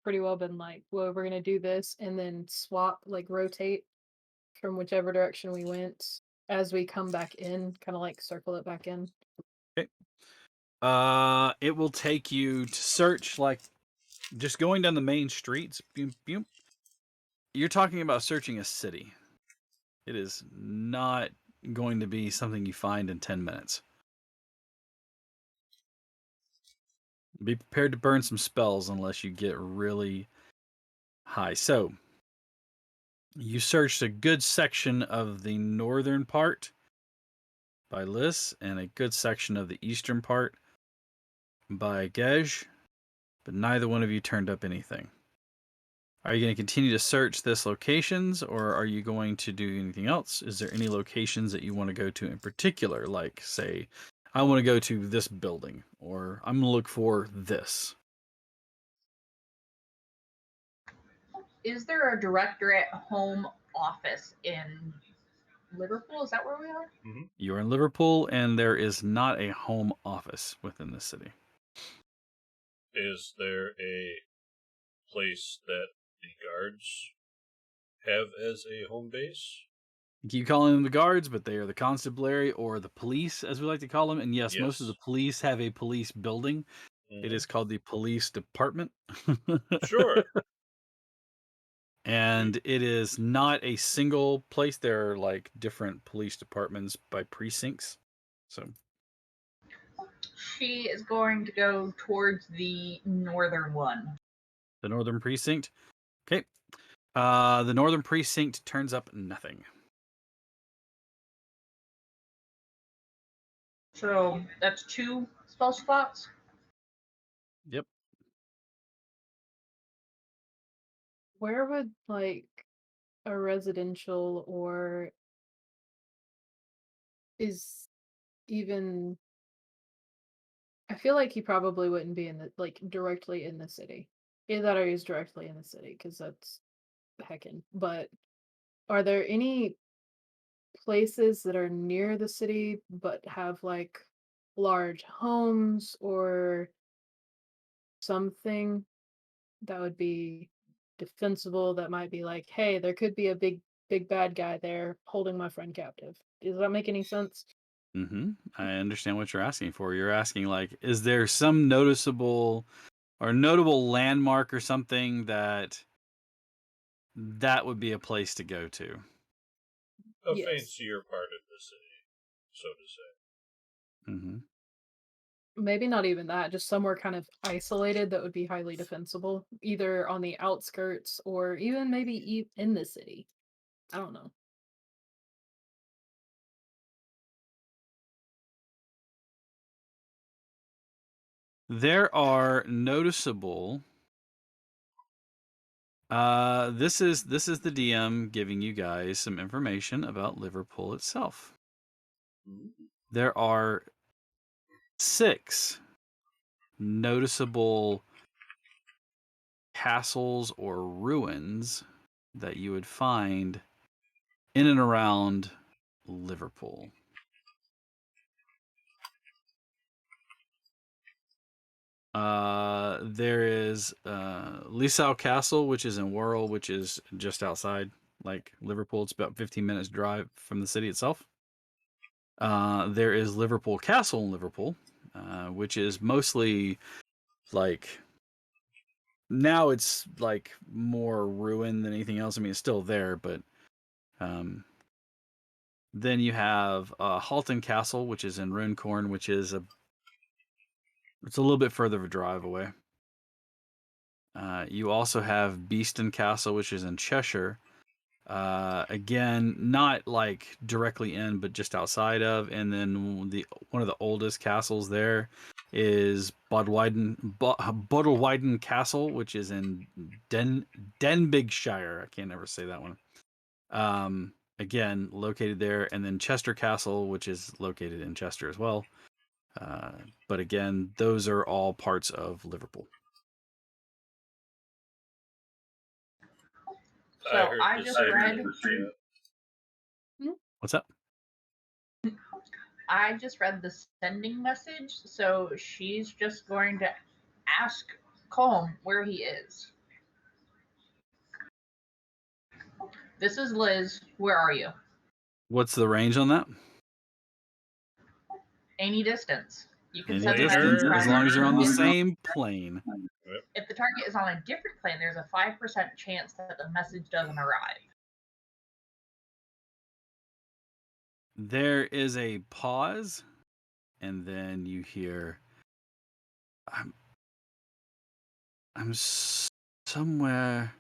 pretty well been like, well, we're gonna do this and then swap, like rotate from whichever direction we went as we come back in, kind of like circle it back in. Okay. It will take you to search, like just going down the main streets. You're talking about searching a city. It is not going to be something you find in 10 minutes. Be prepared to burn some spells unless you get really high. So, you searched a good section of the northern part by Liss and a good section of the eastern part by Gej, but neither one of you turned up anything. Are you going to continue to search this locations, or are you going to do anything else? Is there any locations that you want to go to in particular? Like, say, I want to go to this building, or I'm going to look for this. Is there a director at home office in Liverpool? Is that where we are? You're in Liverpool, and there is not a home office within the city. Is there a place that the guards have as a home base? You keep calling them the guards, but they are the constabulary or the police, as we like to call them. And yes, most of the police have a police building. It is called the police department. Sure. And it is not a single place. There are like different police departments by precincts. So She is going to go towards the northern one. the northern precinct. Okay. The northern precinct turns up nothing. So that's 2 spell slots. Yep. Where would like a residential or is even I feel like he probably wouldn't be in the like directly in the city. Either that or he's directly in the city because that's heckin'. But are there any places that are near the city but have like large homes or something that would be defensible that might be like, hey, there could be a big bad guy there holding my friend captive. Does that make any sense? I understand what you're asking for. You're asking like, is there some noticeable or notable landmark or something that would be a place to go to? A Yes. fancier part of the city, so to say. Maybe not even that, just somewhere kind of isolated that would be highly defensible, either on the outskirts or even maybe in the city. I don't know. There are noticeable. This is the DM giving you guys some information about Liverpool itself. There are 6 noticeable castles or ruins that you would find in and around Liverpool. There is Lisau Castle, which is in Wirral, which is just outside like Liverpool. It's about 15 minutes drive from the city itself. There is Liverpool Castle in Liverpool, which is mostly like now it's like more ruin than anything else. I mean, it's still there, but then you have Halton Castle, which is in Runcorn, which is it's a little bit further of a drive away. You also have Beeston Castle, which is in Cheshire. Again, not like directly in, but just outside of. And then one of the oldest castles there is Bodlewiden Castle, which is in Denbighshire. I can't ever say that one. Again, located there. And then Chester Castle, which is located in Chester as well. But again, those are all parts of Liverpool. So I just read. What's up? I just read the sending message, so she's just going to ask Colm where he is. This is Liz. Where are you? What's the range on that? Any distance. You can Any send the distance, message as long as you're on the if- same plane. If the target is on a different plane, there's a 5% chance that the message doesn't arrive. There is a pause, and then you hear, I'm somewhere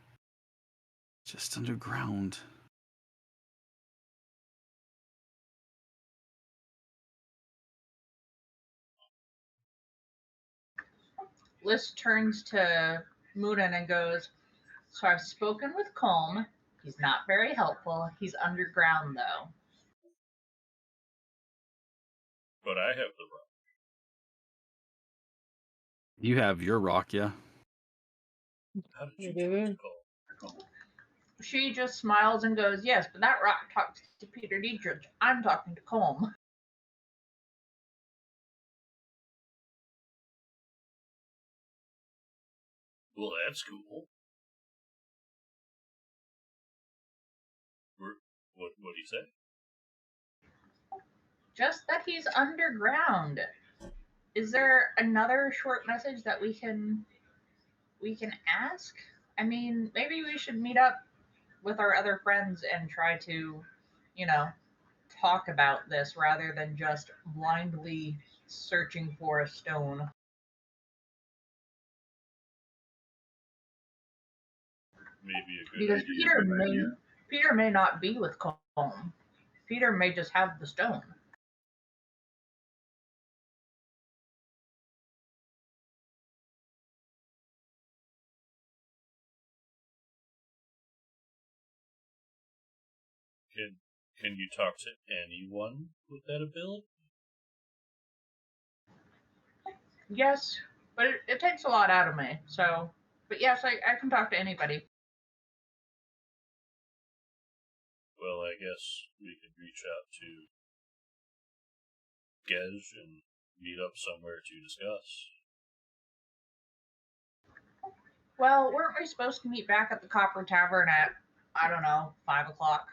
just underground. Liz turns to Mudan and goes, so I've spoken with Colm. He's not very helpful. He's underground, though. But I have the rock. You have your rock, yeah? How did you choose to call? she just smiles and goes, "Yes, but that rock talks to Peter Dietrich. I'm talking to Colm." Well, that's cool. What do you say? Just that he's underground. Is there another short message that we can ask? I mean, maybe we should meet up with our other friends and try to, you know, talk about this rather than just blindly searching for a stone. Maybe a good Because idea. Peter may not be with Colm. Peter may just have the stone. Can you talk to anyone with that ability? Yes, but it takes a lot out of me. So, but yes, I can talk to anybody. Well, I guess we could reach out to Gej and meet up somewhere to discuss. Well, weren't we supposed to meet back at the Copper Tavern at, I don't know, 5 o'clock?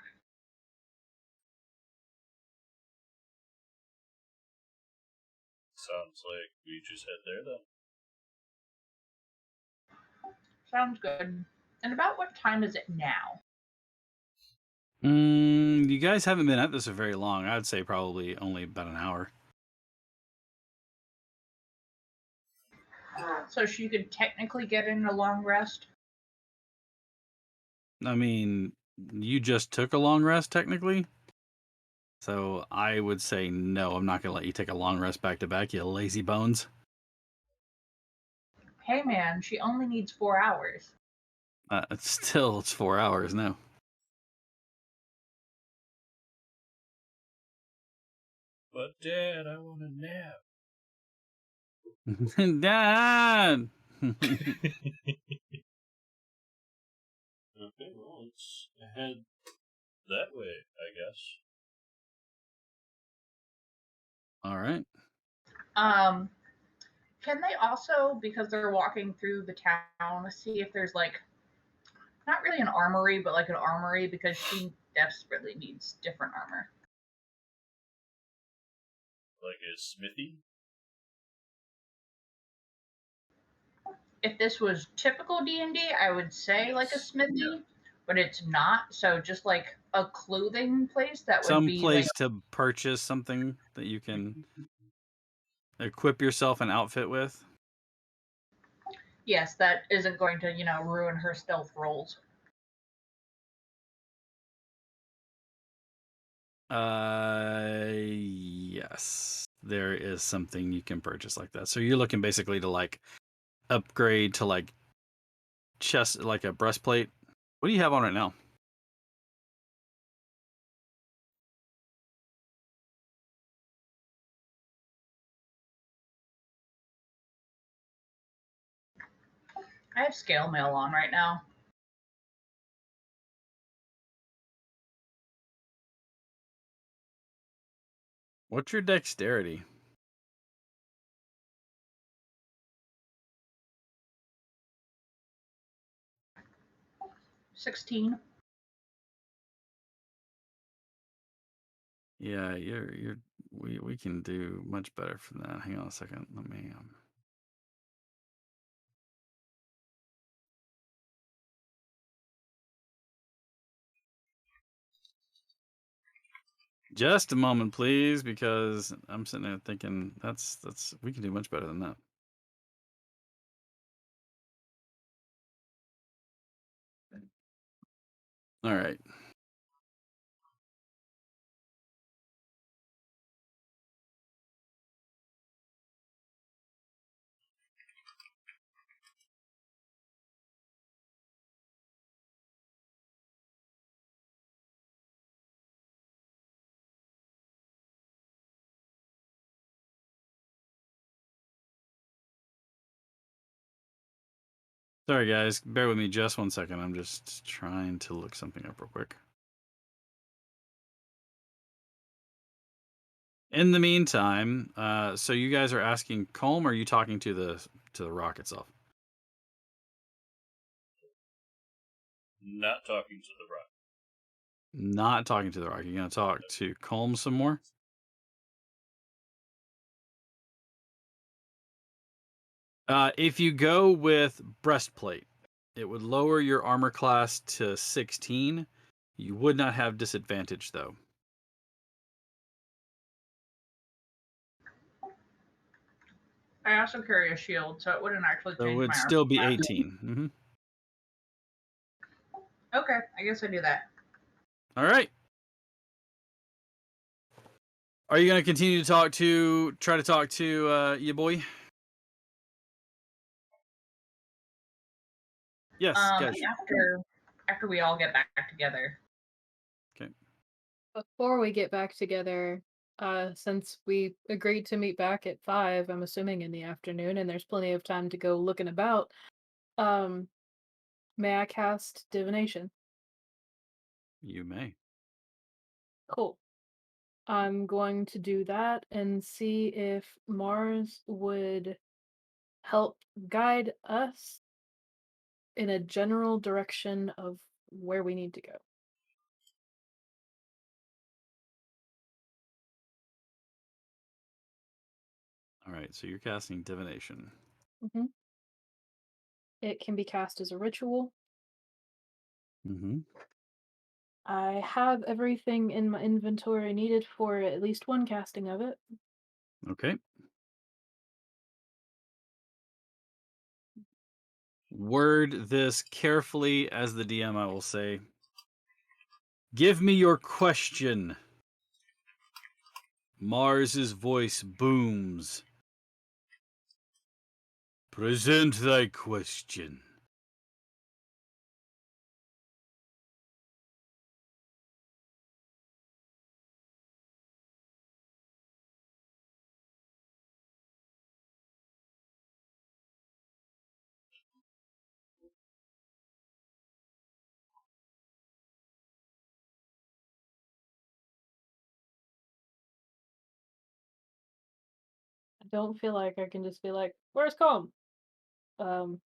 Sounds like we just head there then. Sounds good. And about what time is it now? You guys haven't been at this for very long. I'd say probably only about an hour. So she could technically get in a long rest. I mean, you just took a long rest technically. So I would say no, I'm not going to let you take a long rest back to back, you lazy bones. Hey man, she only needs 4 hours. It's 4 hours now. But Dad, I want a nap. Dad! Okay, well, let's head that way, I guess. All right. Can they also, because they're walking through the town, see if there's like not really an armory, but like an armory because she desperately needs different armor. Like a smithy? If this was typical D&D, I would say like a smithy, but it's not. So just like a clothing place that would Some be like, place to purchase something that you can equip yourself an outfit with. yes, that isn't going to, ruin her stealth rolls. Yes. There is something you can purchase like that. So you're looking basically to like upgrade to like chest, like a breastplate. What do you have on right now? I have scale mail on right now. What's your dexterity? $16. Yeah, we can do much better for that. Hang on a second. Let me just a moment, please, because I'm sitting there thinking that's we can do much better than that. All right. Sorry, guys. Bear with me just 1 second. I'm just trying to look something up real quick. In the meantime, so you guys are asking Colm, or are you talking to the rock itself? Not talking to the rock. Not talking to the rock. You're going to talk to Colm some more? If you go with breastplate, it would lower your armor class to 16. You would not have disadvantage, though. I also carry a shield, so it wouldn't actually So it change would my armor still be class. 18. Mm-hmm. Okay, I guess I do that. All right. Are you going to continue to try to talk to your boy? Yes, guys. After we all get back together. Okay. Before we get back together, since we agreed to meet back at 5, I'm assuming in the afternoon, and there's plenty of time to go looking about, may I cast divination? You may. Cool. I'm going to do that and see if Mars would help guide us in a general direction of where we need to go. All right, so you're casting divination. Mm-hmm. It can be cast as a ritual. Mm-hmm. I have everything in my inventory needed for at least one casting of it. Okay. Word this carefully as the DM, I will say. Give me your question. Mars's voice booms. Present thy question. I don't feel like I can just be like, "Where's Calm?" Um,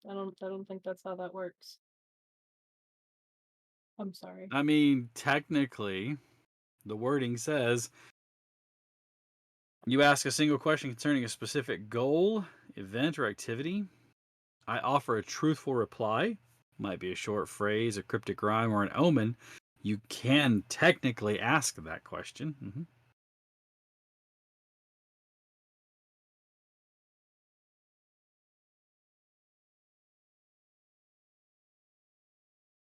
I don't think that's how that works. I'm sorry. I mean, technically, the wording says you ask a single question concerning a specific goal, event, or activity. I offer a truthful reply. Might be a short phrase, a cryptic rhyme, or an omen. You can technically ask that question. Mm-hmm.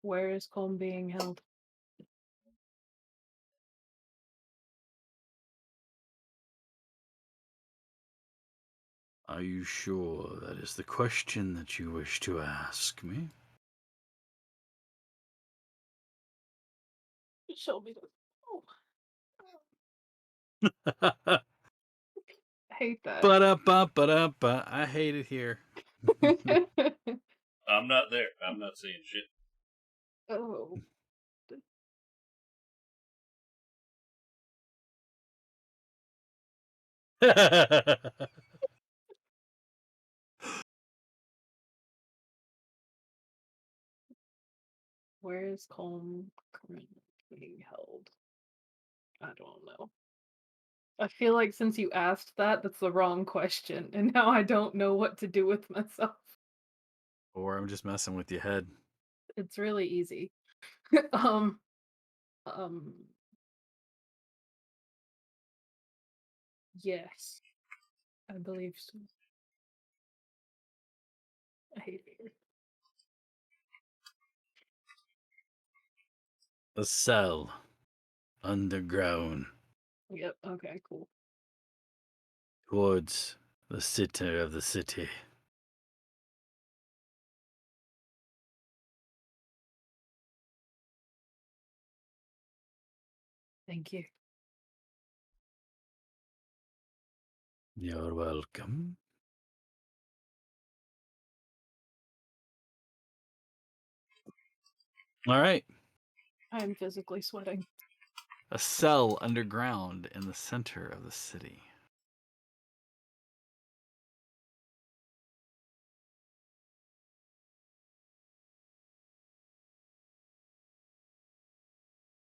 Where is Colm being held? Are you sure that is the question that you wish to ask me? Show me the. Oh, I hate that. Ba-da-ba-ba-da-ba. I hate it here. I'm not there. I'm not seeing shit. Oh. Where is Colm currently being held? I don't know. I feel like since you asked that, that's the wrong question, and now I don't know what to do with myself. Or I'm just messing with your head. It's really easy. um, um, yes, I believe so. I hate it here. A cell. Underground. Yep. Okay. Cool. Towards the center of the city. Thank you. You're welcome. All right. I am physically sweating. A cell underground in the center of the city.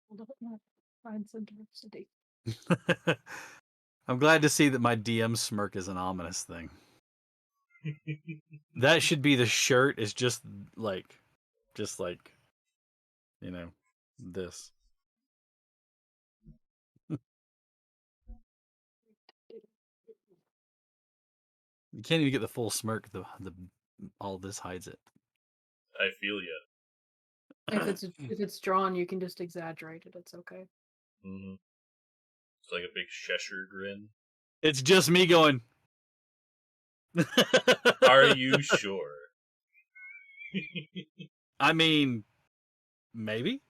Hold up, no. Find center of city. I'm glad to see that my DM smirk is an ominous thing. That should be the shirt. Is just like, you know, this. You can't even get the full smirk. The all this hides it. I feel ya. If it's drawn, you can just exaggerate it. It's okay. Mm-hmm. It's like a big Cheshire grin. It's just me going. Are you sure? I mean, maybe.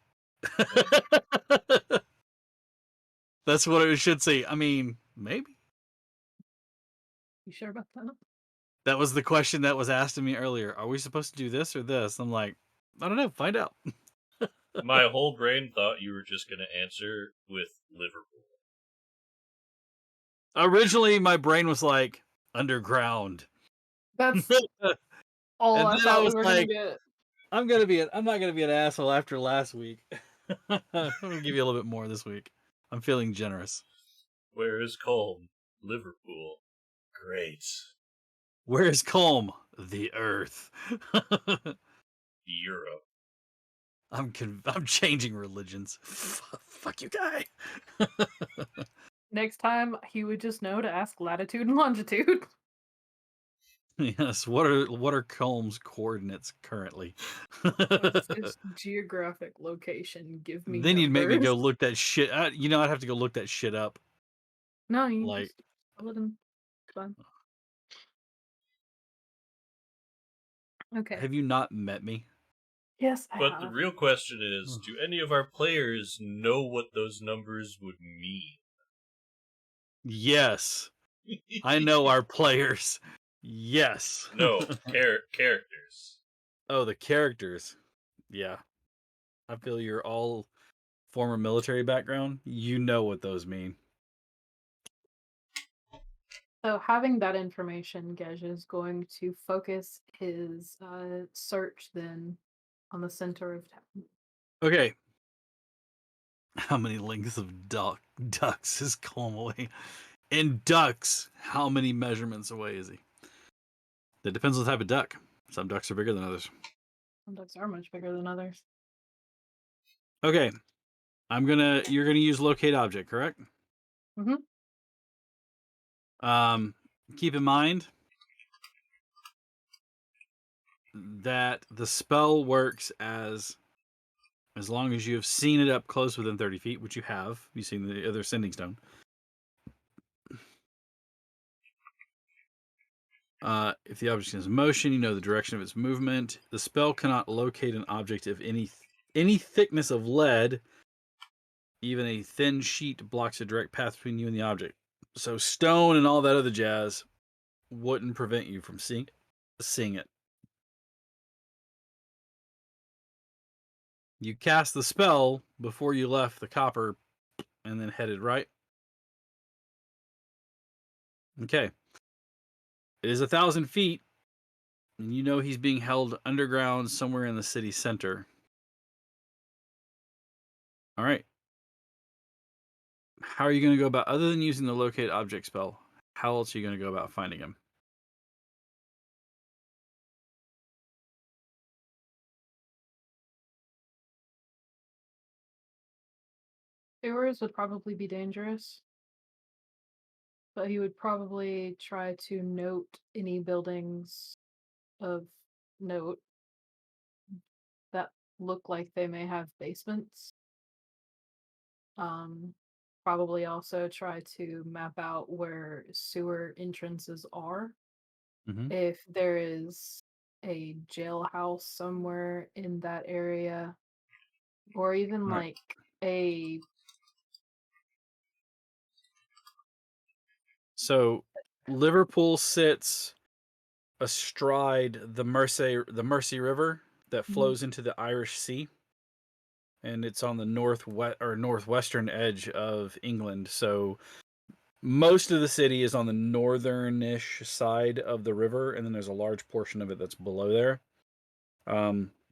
That's what it should say. I mean, maybe. You sure about that? That was the question that was asked of me earlier. Are we supposed to do this or this? I'm like, I don't know. Find out. My whole brain thought you were just going to answer with Liverpool. Originally, my brain was like, underground. That's all And I then I thought we was were like, gonna get. I'm not gonna be an asshole after last week. I'm gonna give you a little bit more this week. I'm feeling generous. Where is Colm? Liverpool. Great. Where is Colm? The Earth. Europe. I'm changing religions. Fuck you, guy. Next time, he would just know to ask latitude and longitude. Yes. What are Colm's coordinates currently? It's geographic location. Give me Then you'd make me go numbers. look that shit. I'd have to go look that shit up. No, you Like, just tell it in. It's fine. Okay. have you not met me? Yes, I But the have. real question is, do any of our players know what those numbers would mean? Yes. I know our players. Yes. No, characters. Oh, the characters. Yeah. I feel you're all former military background. You know what those mean. So having that information, Gej is going to focus his search then on the center of town. Okay. How many lengths of ducks is Colm away? In ducks, how many measurements away is he? That depends on the type of duck. Some ducks are bigger than others. Some ducks are much bigger than others. Okay. You're gonna use locate object, correct? Mm-hmm. Keep in mind that the spell works as long as you have seen it up close within 30 feet, which you have. You've seen the other sending stone. If the object is in motion, you know the direction of its movement. The spell cannot locate an object of any thickness of lead. Even a thin sheet blocks a direct path between you and the object. So stone and all that other jazz wouldn't prevent you from seeing it. You cast the spell before you left the copper and then headed right. Okay. It is 1,000 feet, and you know he's being held underground somewhere in the city center. All right. How are you going to go about, other than using the locate object spell, how else are you going to go about finding him? Sewers would probably be dangerous, but he would probably try to note any buildings of note that look like they may have basements. Probably also try to map out where sewer entrances are. Mm-hmm. If there is a jailhouse somewhere in that area, or even Right. like a So Liverpool sits astride the Mersey River that flows into the Irish Sea. and it's on the northwest or northwestern edge of England. So most of the city is on the northern-ish side of the river, and then there's a large portion of it that's below there.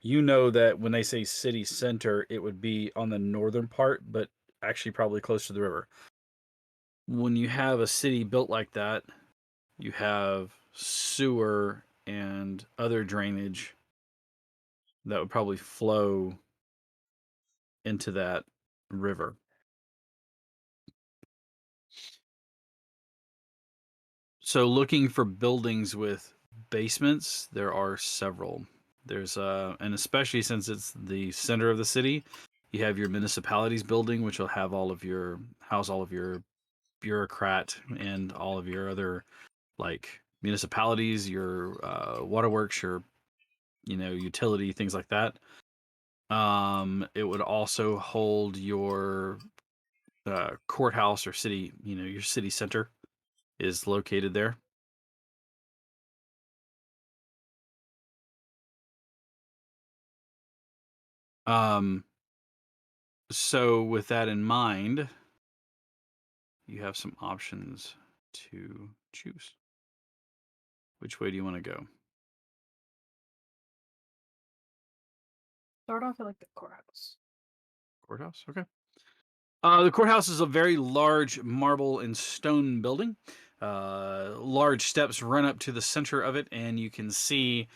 You know that when they say city center, it would be on the northern part, but actually probably close to the river. When you have a city built like that, you have sewer and other drainage that would probably flow into that river. So looking for buildings with basements, there are several. There's and especially since it's the center of the city, you have your municipalities building, which will have house all of your bureaucrat and all of your other like municipalities, your waterworks, your utility, things like that. It would also hold your courthouse or city, your city center is located there. Um, so with that in mind, you have some options to choose. Which way do you want to go? Start off at like the courthouse. Courthouse? Okay. The courthouse is a very large marble and stone building. Large steps run up to the center of it, and you can see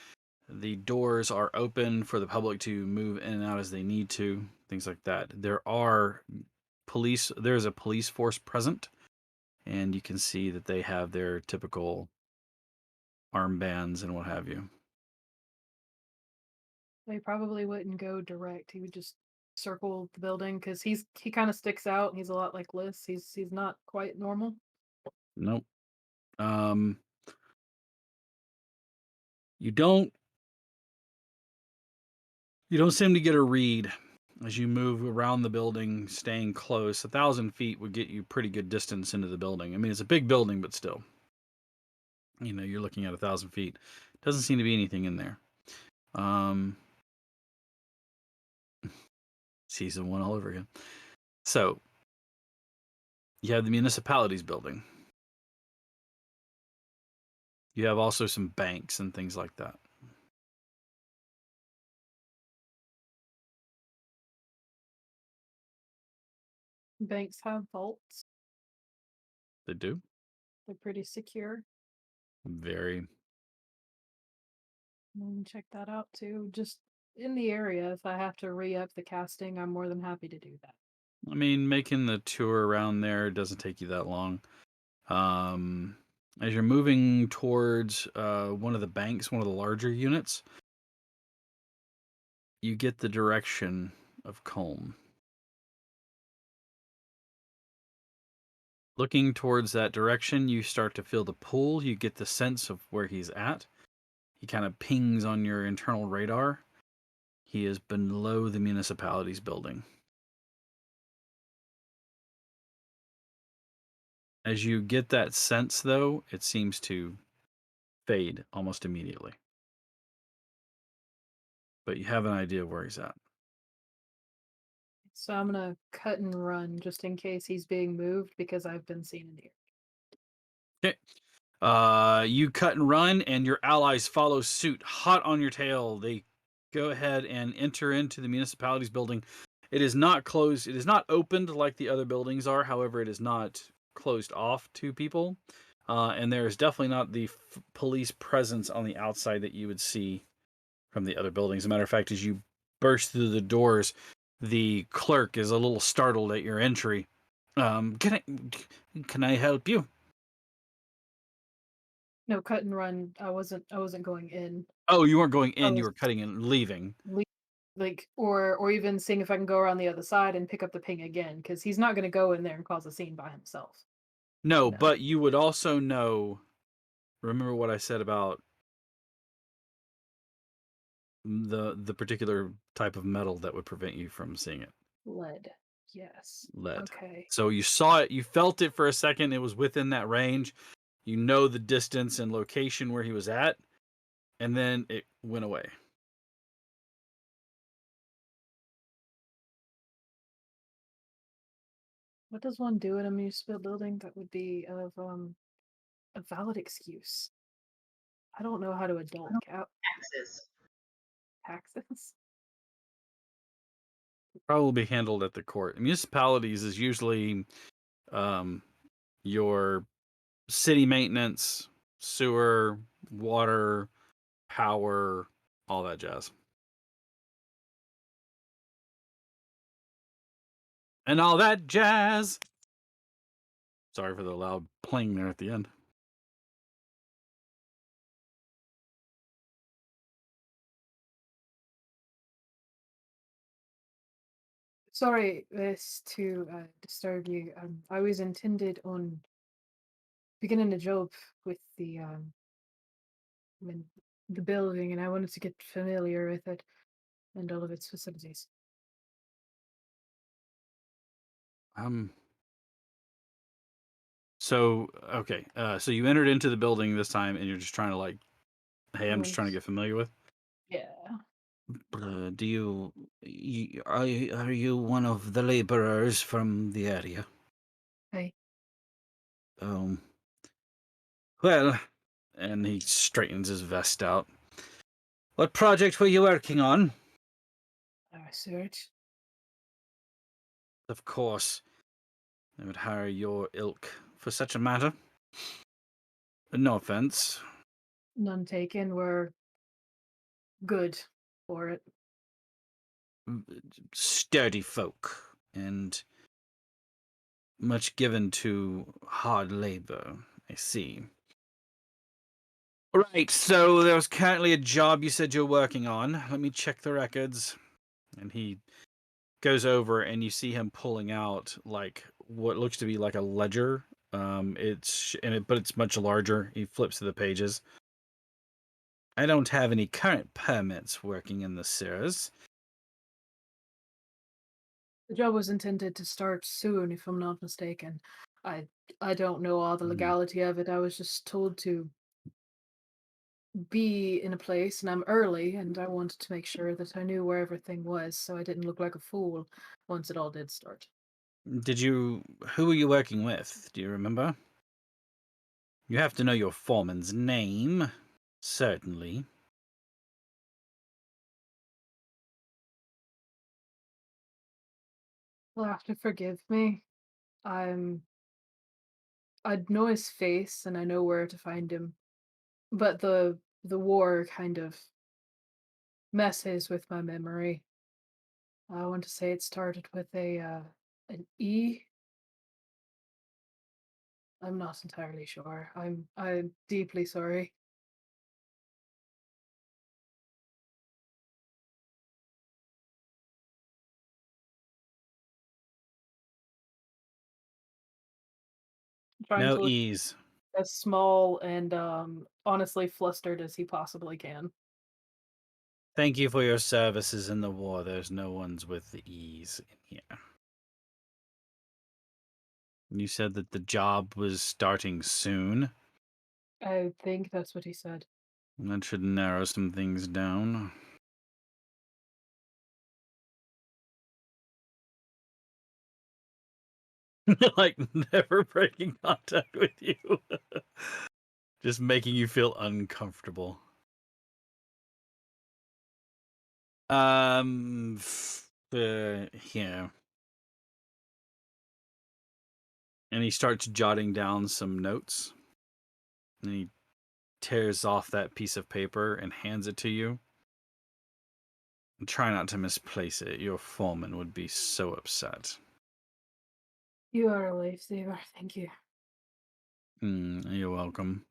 the doors are open for the public to move in and out as they need to, things like that. There's a police force present, and you can see that they have their typical armbands and what have you. They probably wouldn't go direct. He would just circle the building because he kind of sticks out. He's a lot like Liz. He's not quite normal. Nope. You don't seem to get a read as you move around the building, staying close. 1,000 feet would get you pretty good distance into the building. I mean, it's a big building, but still, you're looking at 1,000 feet. Doesn't seem to be anything in there. Season 1 all over again. So you have the municipalities building. You have also some banks and things like that. Banks have vaults. They do. They're pretty secure. Very. Check that out too. Just in the area, if I have to re-up the casting, I'm more than happy to do that. I mean, making the tour around there doesn't take you that long. As you're moving towards one of the banks, one of the larger units, you get the direction of Colm. Looking towards that direction, you start to feel the pull. You get the sense of where he's at. He kind of pings on your internal radar. He is below the municipalities building. As you get that sense, though, it seems to fade almost immediately. But you have an idea of where he's at. So I'm gonna cut and run just in case he's being moved because I've been seen in the air. Okay. You cut and run, and your allies follow suit, hot on your tail. They go ahead and enter into the municipalities building. It is not closed. It is not opened like the other buildings are. However, it is not closed off to people. And there is definitely not the police presence on the outside that you would see from the other buildings. As a matter of fact, as you burst through the doors, the clerk is a little startled at your entry. Can I help you? No, cut and run. I wasn't going in. Oh, you weren't going in. I You was were cutting and leaving. like or even seeing if I can go around the other side and pick up the ping again because he's not going to go in there and cause a scene by himself. No, No. but you would also know. Remember what I said about the particular type of metal that would prevent you from seeing it. Lead. Yes. Lead. Okay. So you saw it. You felt it for a second. It was within that range. You know the distance and location where he was at, and then it went away. What does one do in a municipal building that would be of a valid excuse? I don't know how to adult count Taxes. taxes. Probably handled at the court. Municipalities is usually your city maintenance, sewer, water, power, all that jazz. And all that jazz. Sorry for the loud pling there at the end. Sorry, this to disturb you. I was intended on beginning a job with I mean, the building, and I wanted to get familiar with it and all of its facilities. So okay, so you entered into the building this time, and you're just trying to like, hey, I'm just trying to get familiar with. Yeah. Do are you one of the laborers from the area? Hey. Um. Well, and he straightens his vest out. What project were you working on? Our search. Of course, I would hire your ilk for such a matter. No offense. None taken. We're good for it. Sturdy folk and much given to hard labor. I see. Right, so there was currently a job you said you're working on. Let me check the records. And he goes over, and you see him pulling out like what looks to be like a ledger. But it's much larger. He flips to the pages. I don't have any current permits working in the sewers. The job was intended to start soon, if I'm not mistaken. I don't know all the legality of it. I was just told to be in a place, and I'm early, and I wanted to make sure that I knew where everything was, so I didn't look like a fool once it all did start. Who were you working with? Do you remember? You have to know your foreman's name. Certainly. You'll have to forgive me. I'm I know his face and I know where to find him, but the war kind of messes with my memory. I want to say it started with an E. I'm not entirely sure. I'm deeply sorry. I'm trying No to look ease. as small and honestly flustered as he possibly can. Thank you for your services in the war. There's no ones with the ease in here. You said that the job was starting soon. I think that's what he said. That should narrow some things down. Like never breaking contact with you. Just making you feel uncomfortable. Yeah. And he starts jotting down some notes. And he tears off that piece of paper and hands it to you. And try not to misplace it. Your foreman would be so upset. You are a lifesaver, thank you. You're welcome.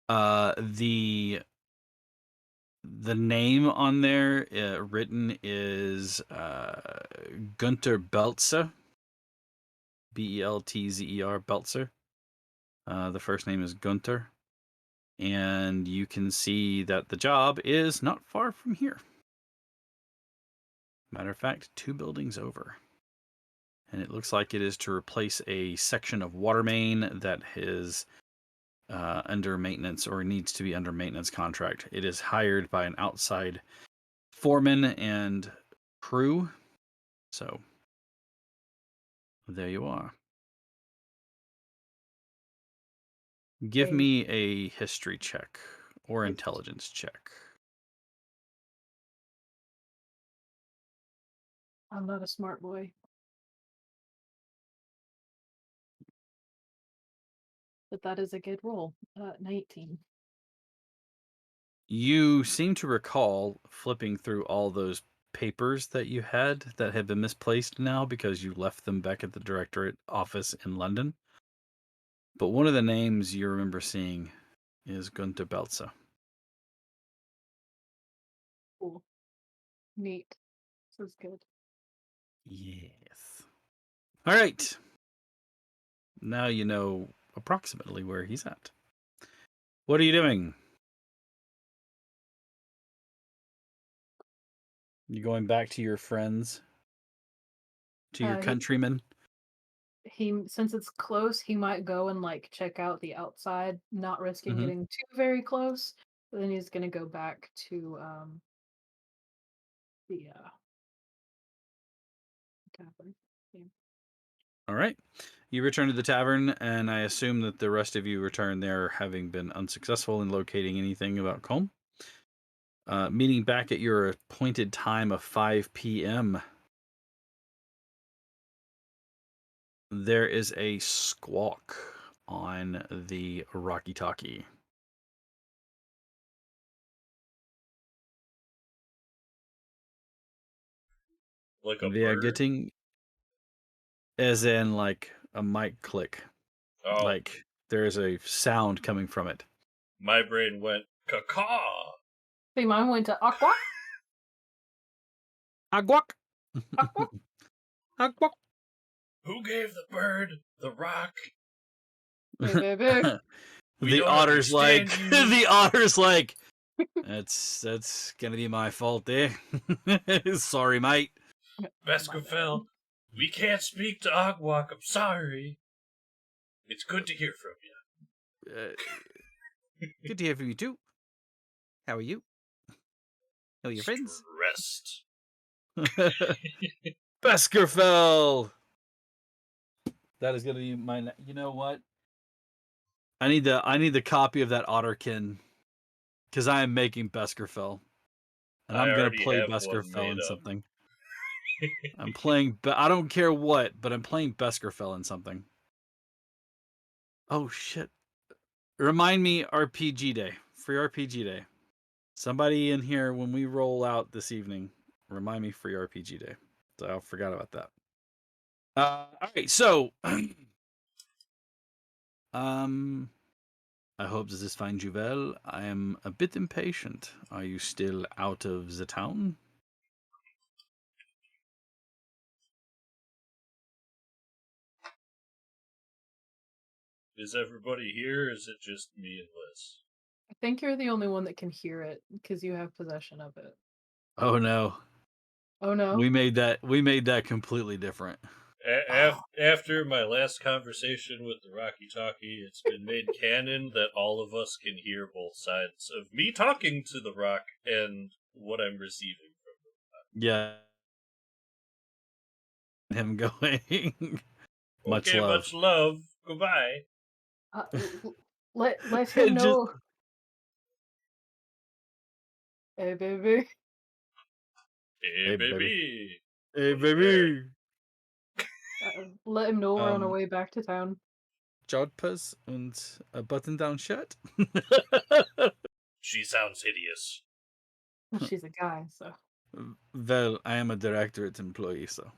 The name on there written is Gunter Beltzer. Beltzer, Beltzer. The first name is Gunter. And you can see that the job is not far from here. Matter of fact, 2 buildings over. And it looks like it is to replace a section of water main that is under maintenance or needs to be under maintenance contract. It is hired by an outside foreman and crew. So There you are. Give Hey. me a history check or Right. intelligence check. I'm not a smart boy. But that is a good roll. 19. You seem to recall flipping through all those papers that you had that have been misplaced now because you left them back at the directorate office in London. But one of the names you remember seeing is Gunther Belzer. Cool. Neat. This is good. Yes. All right. Now you know approximately where he's at. What are you doing? You going back to your friends? To your He countrymen? since it's close, he might go and like check out the outside, not risking Mhm. getting too very close. But then he's gonna go back to the tavern. Yeah. All right. You return to the tavern, and I assume that the rest of you return there having been unsuccessful in locating anything about Colm. Meeting back at your appointed time of 5 p.m. There is a squawk on the Rocky Talkie. Like a They are bird? getting, as in like a mic click. Oh, Like there is a sound coming from it. my brain went caw. See, mine went to Aqua. Aguac! Aqua. Aguac! Who gave the bird the rock? Hey, baby. We The don't otter's like, understand you. the otter's like, that's gonna be my fault, eh? Sorry, mate. Baskerville, we can't speak to Agwak. I'm sorry. It's good to hear from you. Good to hear from you too. How are you? How are your friends? Stressed. Baskerville. That is gonna be my. You know what? I need the copy of that Otterkin because I am making Baskerville, and I I'm gonna already play have one Baskerville made in up. something. I'm playing. I don't care what, but I'm playing Baskerville in something. Oh shit! Remind me RPG Day. Free RPG Day. Somebody in here when we roll out this evening, remind me free RPG Day. So I forgot about that. All right, so I hope that this finds you well. I am a bit impatient. Are you still out of the town? Is everybody here, or is it just me and Liz? I think you're the only one that can hear it because you have possession of it. Oh no. Oh no. We made that completely different. After my last conversation with the Rocky Talkie, it's been made canon that all of us can hear both sides of me talking to the rock and what I'm receiving from them. Yeah. Him going. Much Okay, love. much love. Goodbye. Let him Just- know. Hey, baby. Hey, baby. Hey, What's there? baby. Let him know we're on our way back to town. Jodhpurs und a button-down shirt. She sounds hideous. She's a guy, so. Well, I am a directorate employee, so.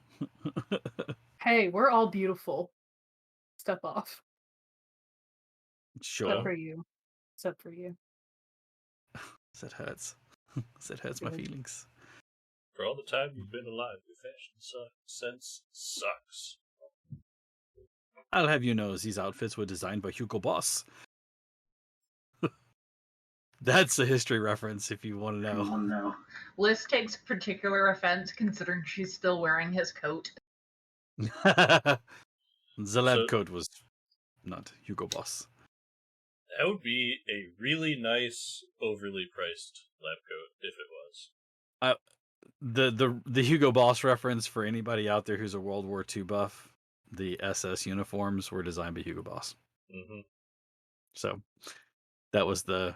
Hey, we're all beautiful. Step off. Sure. Except for you. Except for you. That hurts. That hurts my Good. feelings. For all the time you've been alive, your fashion sense sucks. I'll have you know these outfits were designed by Hugo Boss. That's a history reference if you want to know. No. Liz takes particular offense considering she's still wearing his coat. The lab So- coat was not Hugo Boss. That would be a really nice, overly priced lab coat if it was. The Hugo Boss reference for anybody out there who's a World War II buff. the SS uniforms were designed by Hugo Boss. Mm-hmm. So that was the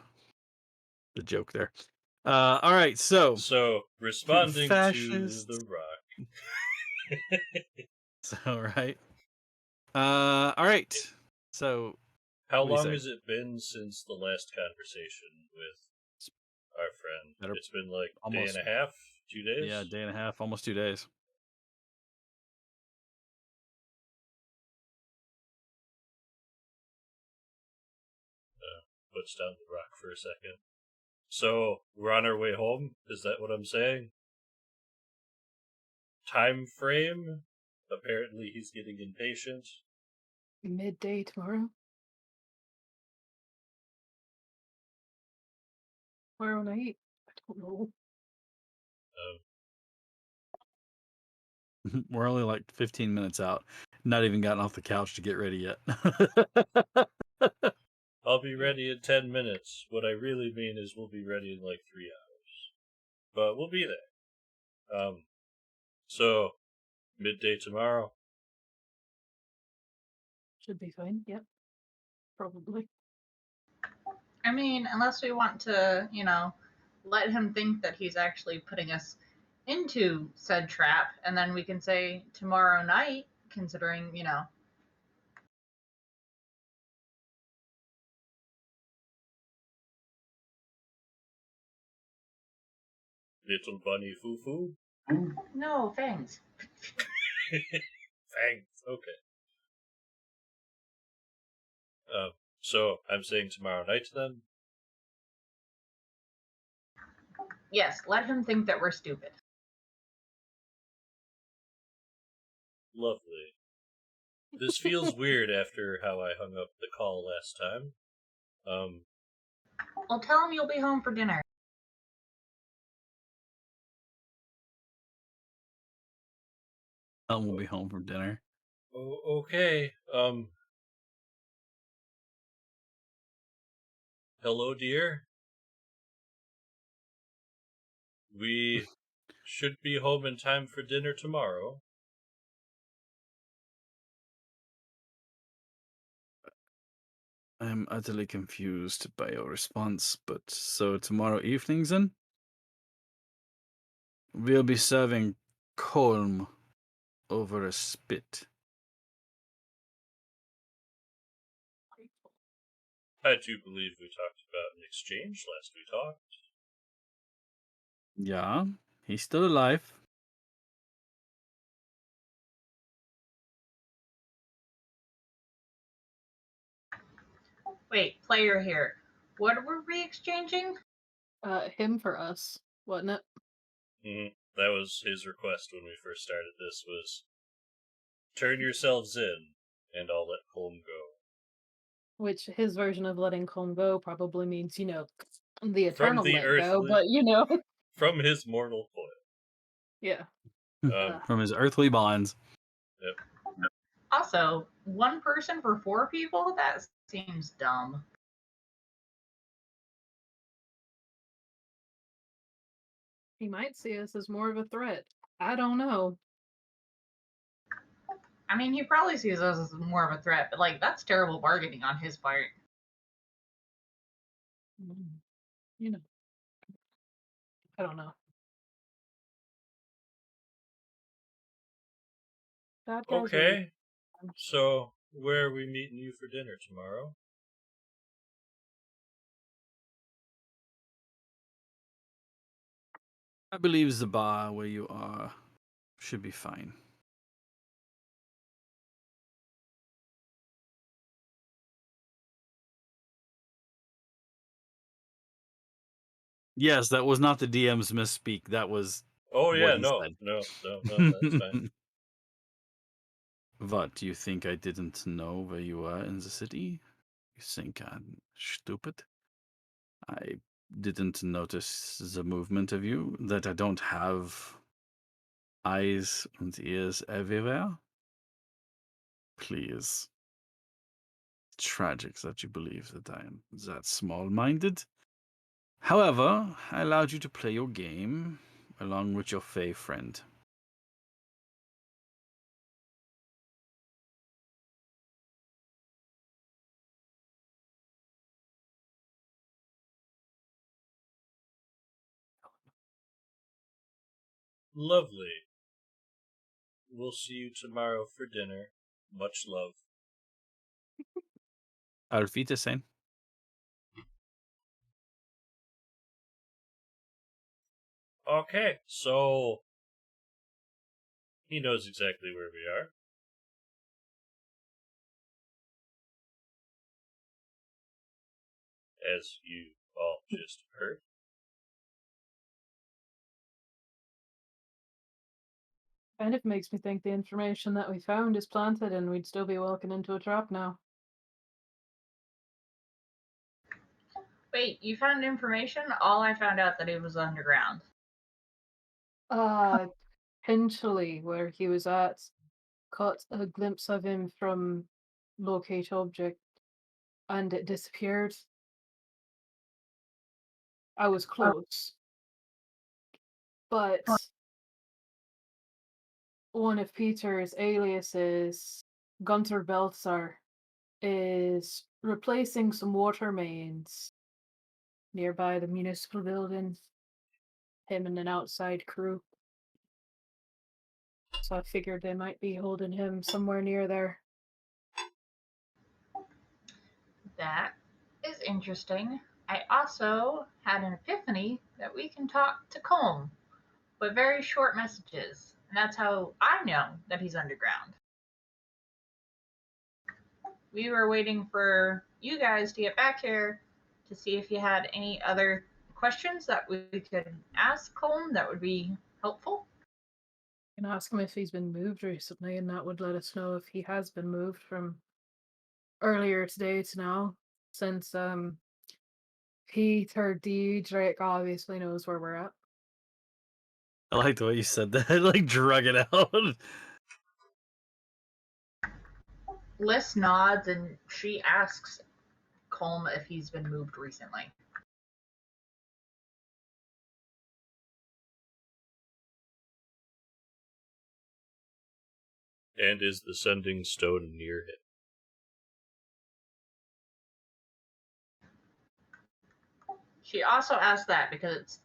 joke there. All right, so responding to fascist. The Rock. So right. All right. So How what do you long say? has it been since the last conversation with our friend? Better- It's been like almost- day and a half, 2 days? Yeah, day and a half, almost 2 days. Puts down The Rock for a second. So, we're on our way home? Is that what I'm saying? Time frame? Apparently he's getting impatient. Midday tomorrow. Tomorrow night. I don't know. We're only like 15 minutes out. Not even gotten off the couch to get ready yet. I'll be ready in 10 minutes. What I really mean is we'll be ready in like 3 hours. But we'll be there. So, midday tomorrow. Should be fine. Yep. Probably. I mean, unless we want to, let him think that he's actually putting us into said trap, and then we can say tomorrow night, considering, Little bunny foo-foo. no, thanks. Thanks. Okay. So I'm saying tomorrow night then? Yes, let him think that we're stupid. Lovely. This feels weird after how I hung up the call last time. Well, tell him you'll be home for dinner. We'll be home from dinner. Okay. Hello, dear. We should be home in time for dinner tomorrow. I'm utterly confused by your response, but so tomorrow evening then? We'll be serving colm over a spit. I do believe we talked about an exchange last we talked. Yeah, he's still alive. Wait, player here. What were we exchanging? Him for us, wasn't it? Mm-hmm. That was his request when we first started this was turn yourselves in and I'll let Colm go. Which his version of letting Colm go probably means, the From eternal the let earthly, go, but from his mortal coil. yeah. From his earthly bonds. Yep. Also, one person for 4 people? That seems dumb. He might see us as more of a threat. I don't know. I mean, he probably sees us as more of a threat, but that's terrible bargaining on his part. You know. I don't know. Bad guys Okay. So, where are we meeting you for dinner tomorrow? I believe the bar where you are should be fine. Yes, that was not the DM's misspeak. That was Oh what yeah, he no, said. no, that's fine. What, do you think I didn't know where you were in the city? You think I'm stupid? I didn't notice the movement of you, that I don't have eyes and ears everywhere? Please. Tragic that you believe that I am that small-minded. However, I allowed you to play your game along with your fey friend. Lovely. We'll see you tomorrow for dinner. Much love. Auf Wiedersehen. Okay, so he knows exactly where we are. As you all just heard. Kind of makes me think the information that we found is planted and we'd still be walking into a trap now. Wait, you found information? All I found out that it was underground. Potentially where he was at, caught a glimpse of him from locate object and it disappeared. I was close. But one of Peter's aliases, Gunter Belzer, is replacing some water mains nearby the municipal building. Him and an outside crew. So I figured they might be holding him somewhere near there. That is interesting. I also had an epiphany that we can talk to Colm, but very short messages. And that's how I know that he's underground. We were waiting for you guys to get back here to see if you had any other questions that we could ask Colm that would be helpful. You can ask him if he's been moved recently, and that would let us know if he has been moved from earlier today to now, since Peter D. Drake obviously knows where we're at. I like the way you said that. Like, drug it out. Liz nods and she asks Colm if he's been moved recently. And is the sending stone near him? She also asked that because it's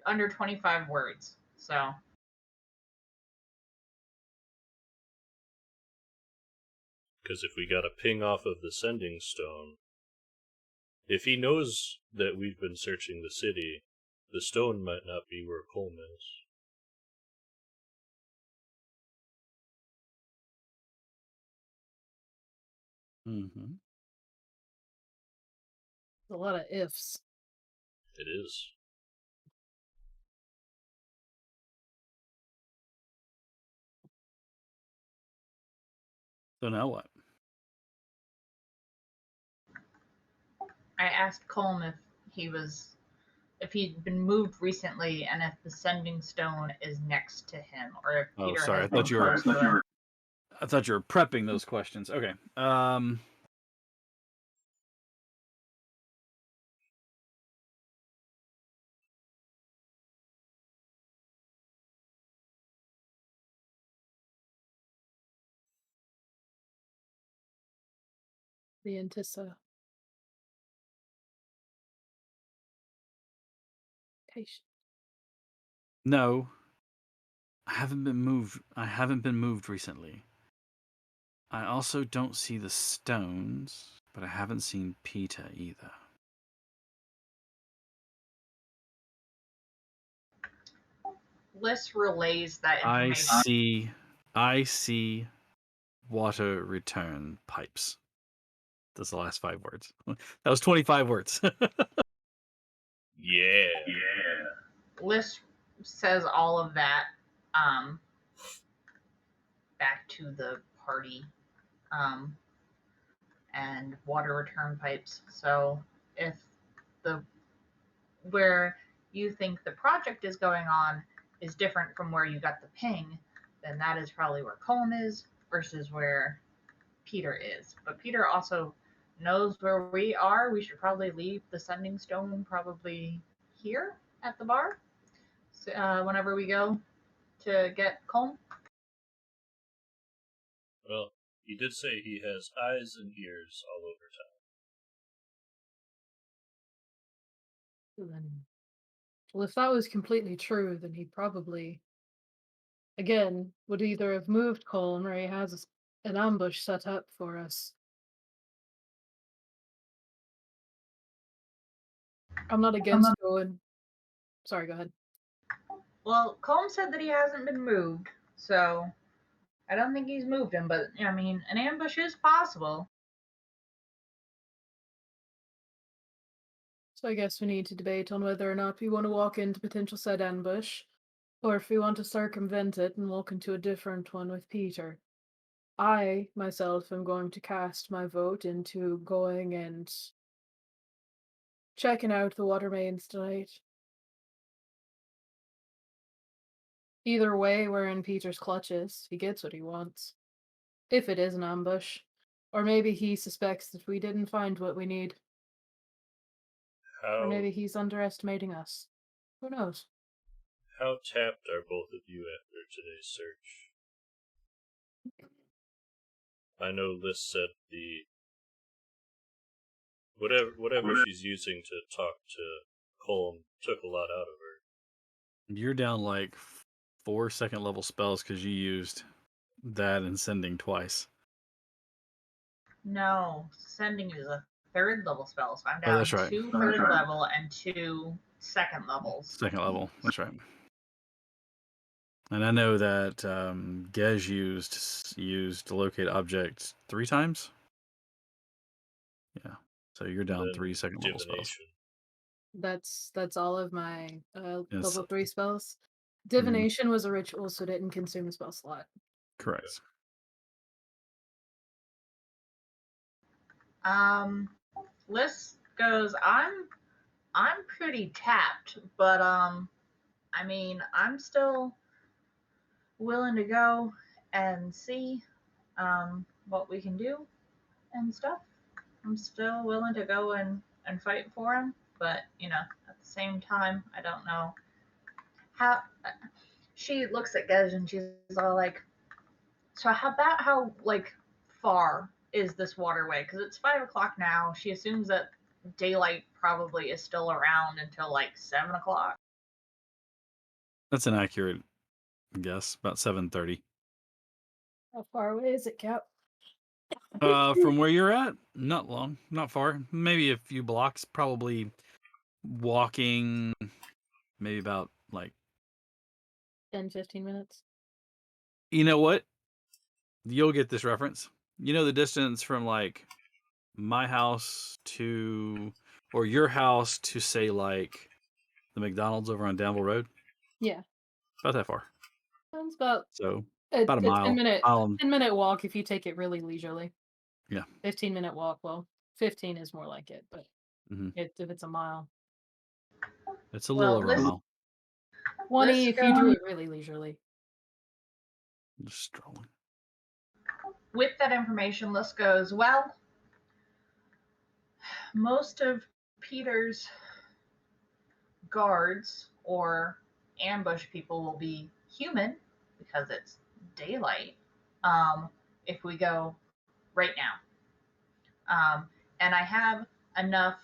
under 25 words. So Because if we got a ping off of the sending stone, if he knows that we've been searching the city, the stone might not be where Colm is. Mm-hmm. A lot of ifs. It is. So now what? I asked Colm if he'd been moved recently and if the sending stone is next to him or if Oh, Peter sorry. has been close to him. I thought you were prepping those questions. Okay. The Antissa. No. I haven't been moved recently. I also don't see the stones, but I haven't seen Peter either. Liz relays that information. I see water return pipes. That's the last 5 words. That was 25 words. Yeah. Liz says all of that back to the party and water return pipes. So if the where you think the project is going on is different from where you got the ping, then that is probably where Colm is versus where Peter is. But Peter also knows where we are. We should probably leave the sending stone probably here at the bar whenever we go to get Colm. Well, he did say he has eyes and ears all over town. Then, well, if that was completely true, then he'd probably again, would either have moved Colm or he has an ambush set up for us. I'm not against going. Sorry, go ahead. Well, Colm said that he hasn't been moved, so I don't think he's moved him, but I mean, an ambush is possible. So I guess we need to debate on whether or not we want to walk into potential said ambush, or if we want to circumvent it and walk into a different one with Peter. I, myself, am going to cast my vote into going and checking out the water mains tonight. Either way, we're in Peter's clutches. He gets what he wants. If it is an ambush. Or maybe he suspects that we didn't find what we need. Or How maybe he's underestimating us. Who knows? how tapped are both of you after today's search? I know Liz said the whatever she's using to talk to Colm took a lot out of her. You're down like 4 second level spells because you used that and sending twice. No, sending is a third level spell, so I'm Oh, down that's right. 2 third level and 2 second levels. Second level. That's right. And I know that Gej used to locate objects 3 times. Yeah. So you're down Then 3 second level spells. divination. That's all of my Yes. level 3 spells. Divination was a ritual, so it didn't consume a spell slot. Correct. Liz goes, I'm pretty tapped, but I mean, I'm still willing to go and see what we can do and stuff. I'm still willing to go and fight for him, but you know, at the same time, I don't know how. She looks at Gej and she's all like, "So how about how like far is this waterway? Because it's 5 o'clock now. She assumes that daylight probably is still around until like 7 o'clock." That's an accurate guess. About 7:30. How far away is it, Cap? From where you're at, not long, not far. Maybe a few blocks. Probably walking. Maybe about like. 10, 15 minutes. You know what? You'll get this reference. You know the distance from like my house to, or your house to say like the McDonald's over on Danville Road. Yeah. About that far. Sounds about So a about a mile. 10-minute walk if you take it really leisurely. Yeah. 15-minute walk. Well, 15 is more like it, but Mhm. if it's a mile. It's a little over a Liz, mile. 20 if you do go it really leisurely. Just strolling. with that information. Liz goes, well, most of Peter's guards or ambush people will be human because it's daylight. If we go right now, and I have enough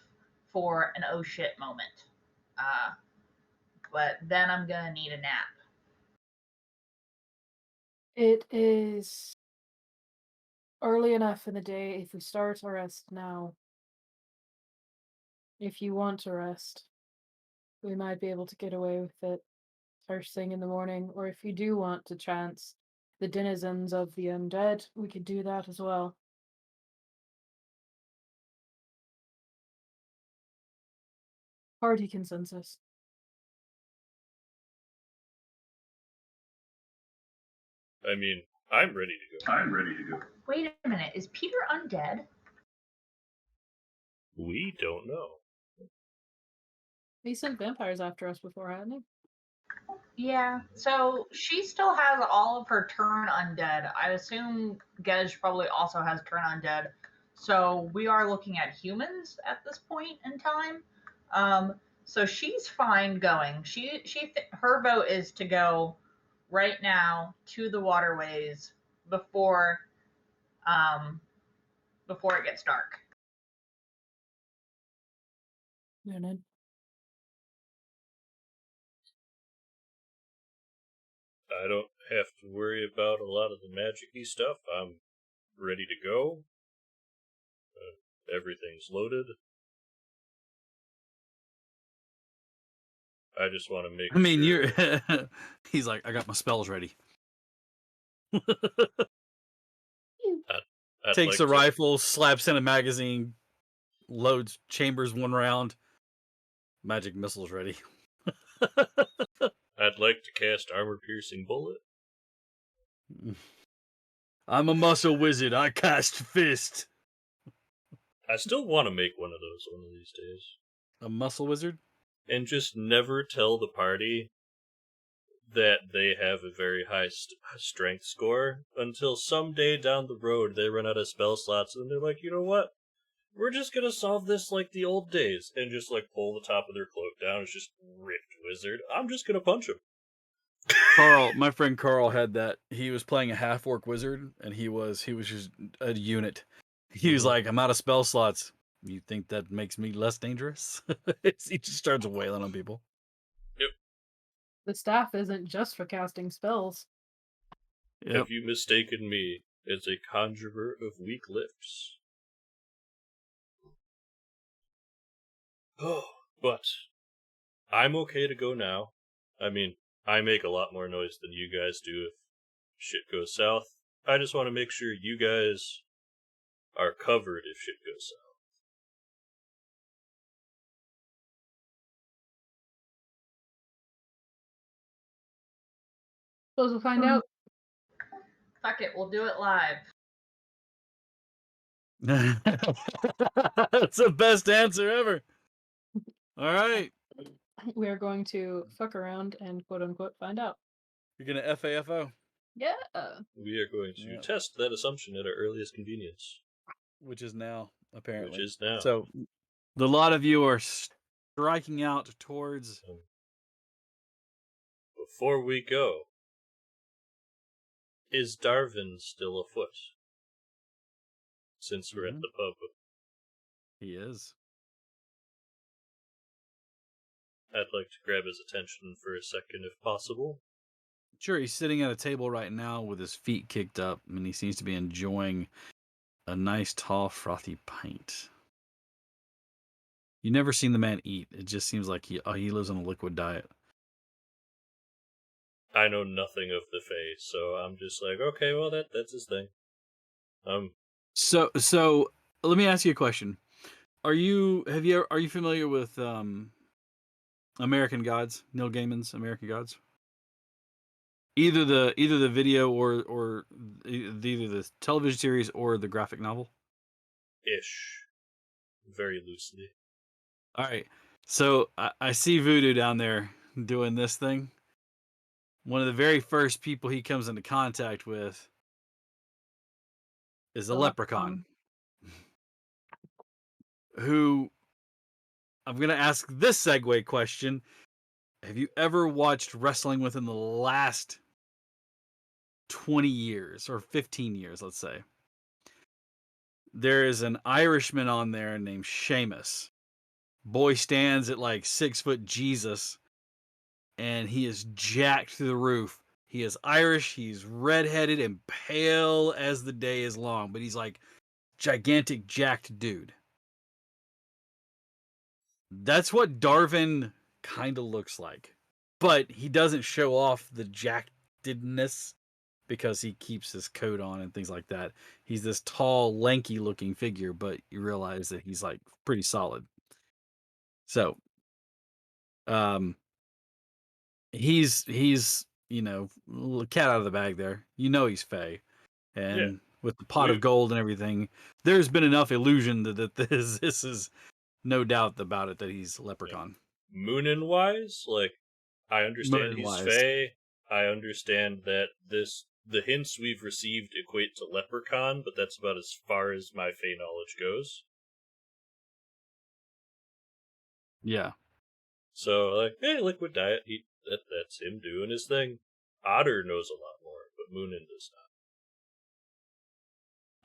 for an oh shit moment, but then I'm gonna need a nap. It is early enough in the day if we start to rest now. If you want to rest, we might be able to get away with it first thing in the morning, or if you do want to chance the denizens of the undead, we could do that as well. Party consensus. I mean, I'm ready to go. Wait a minute, is Peter undead? We don't know. He sent vampires after us before, hadn't he? Yeah, so she still has all of her turn undead. I assume Gej probably also has turn undead. So we are looking at humans at this point in time. So she's fine going. Her vote is to go right now to the waterways before before it gets dark. Noted. I don't have to worry about a lot of the magic-y stuff. I'm ready to go. Everything's loaded. I just want to make I mean, sure. you're. He's like, I got my spells ready. I'd Takes like a to, rifle, slaps in a magazine, loads chambers one round. Magic missiles ready. I'd like to cast armor-piercing bullet. I'm a muscle wizard. I cast fist. I still want to make one of those one of these days. A muscle wizard? And just never tell the party that they have a very high strength score until someday down the road they run out of spell slots and they're like, you know what? We're just gonna solve this like the old days and just like pull the top of their cloak down. It's just ripped wizard. I'm just gonna punch him. Carl, my friend Carl had that. He was playing a half orc wizard, and he was just a unit. He was like, "I'm out of spell slots. You think that makes me less dangerous?" He just starts wailing on people. Yep. The staff isn't just for casting spells. Yep. Have you mistaken me as a conjurer of weak lifts? Oh, but I'm okay to go now. I mean, I make a lot more noise than you guys do if shit goes south. I just want to make sure you guys are covered if shit goes south. Suppose we'll find out. Fuck it, we'll do it live. That's the best answer ever. All right, We are going to fuck around and quote unquote find out. you're gonna FAFO, Yeah. We are going to test that assumption at our earliest convenience. which is now apparently. Which is now. So, the lot of you are striking out towards. Before we go, is Darwin still afoot? Since we're at the pub. He is. I'd like to grab his attention for a second if possible. Sure, he's sitting at a table right now with his feet kicked up, and he seems to be enjoying a nice, tall, frothy pint. You've never seen the man eat. It just seems like he lives on a liquid diet. I know nothing of the Fae, so I'm just like, okay, well that's his thing. So let me ask you a question. Are you familiar with American Gods, Neil Gaiman's American Gods? Either the video or either the television series or the graphic novel? Ish. Very loosely. All right. So I see Voodoo down there doing this thing. One of the very first people he comes into contact with is a leprechaun. Who, I'm going to ask this segue question. Have you ever watched wrestling within the last 20 years or 15 years, let's say? There is an Irishman on there named Sheamus. Boy stands at like 6 foot Jesus, and he is jacked through the roof. He is Irish, he's redheaded and pale as the day is long, but he's like gigantic jacked dude. That's what Darwin kind of looks like. But he doesn't show off the jackedness because he keeps his coat on and things like that. He's this tall, lanky looking figure, but you realize that he's like pretty solid. So, he's cat out of the bag there. You know he's Fae, and with the pot of gold and everything, there's been enough illusion that this is no doubt about it that he's Leprechaun. Moonin wise, like I understand he's Fae. I understand that the hints we've received equate to Leprechaun, but that's about as far as my Fae knowledge goes. Yeah. So like, hey, liquid diet, that's him doing his thing. Otter knows a lot more, but Moonin does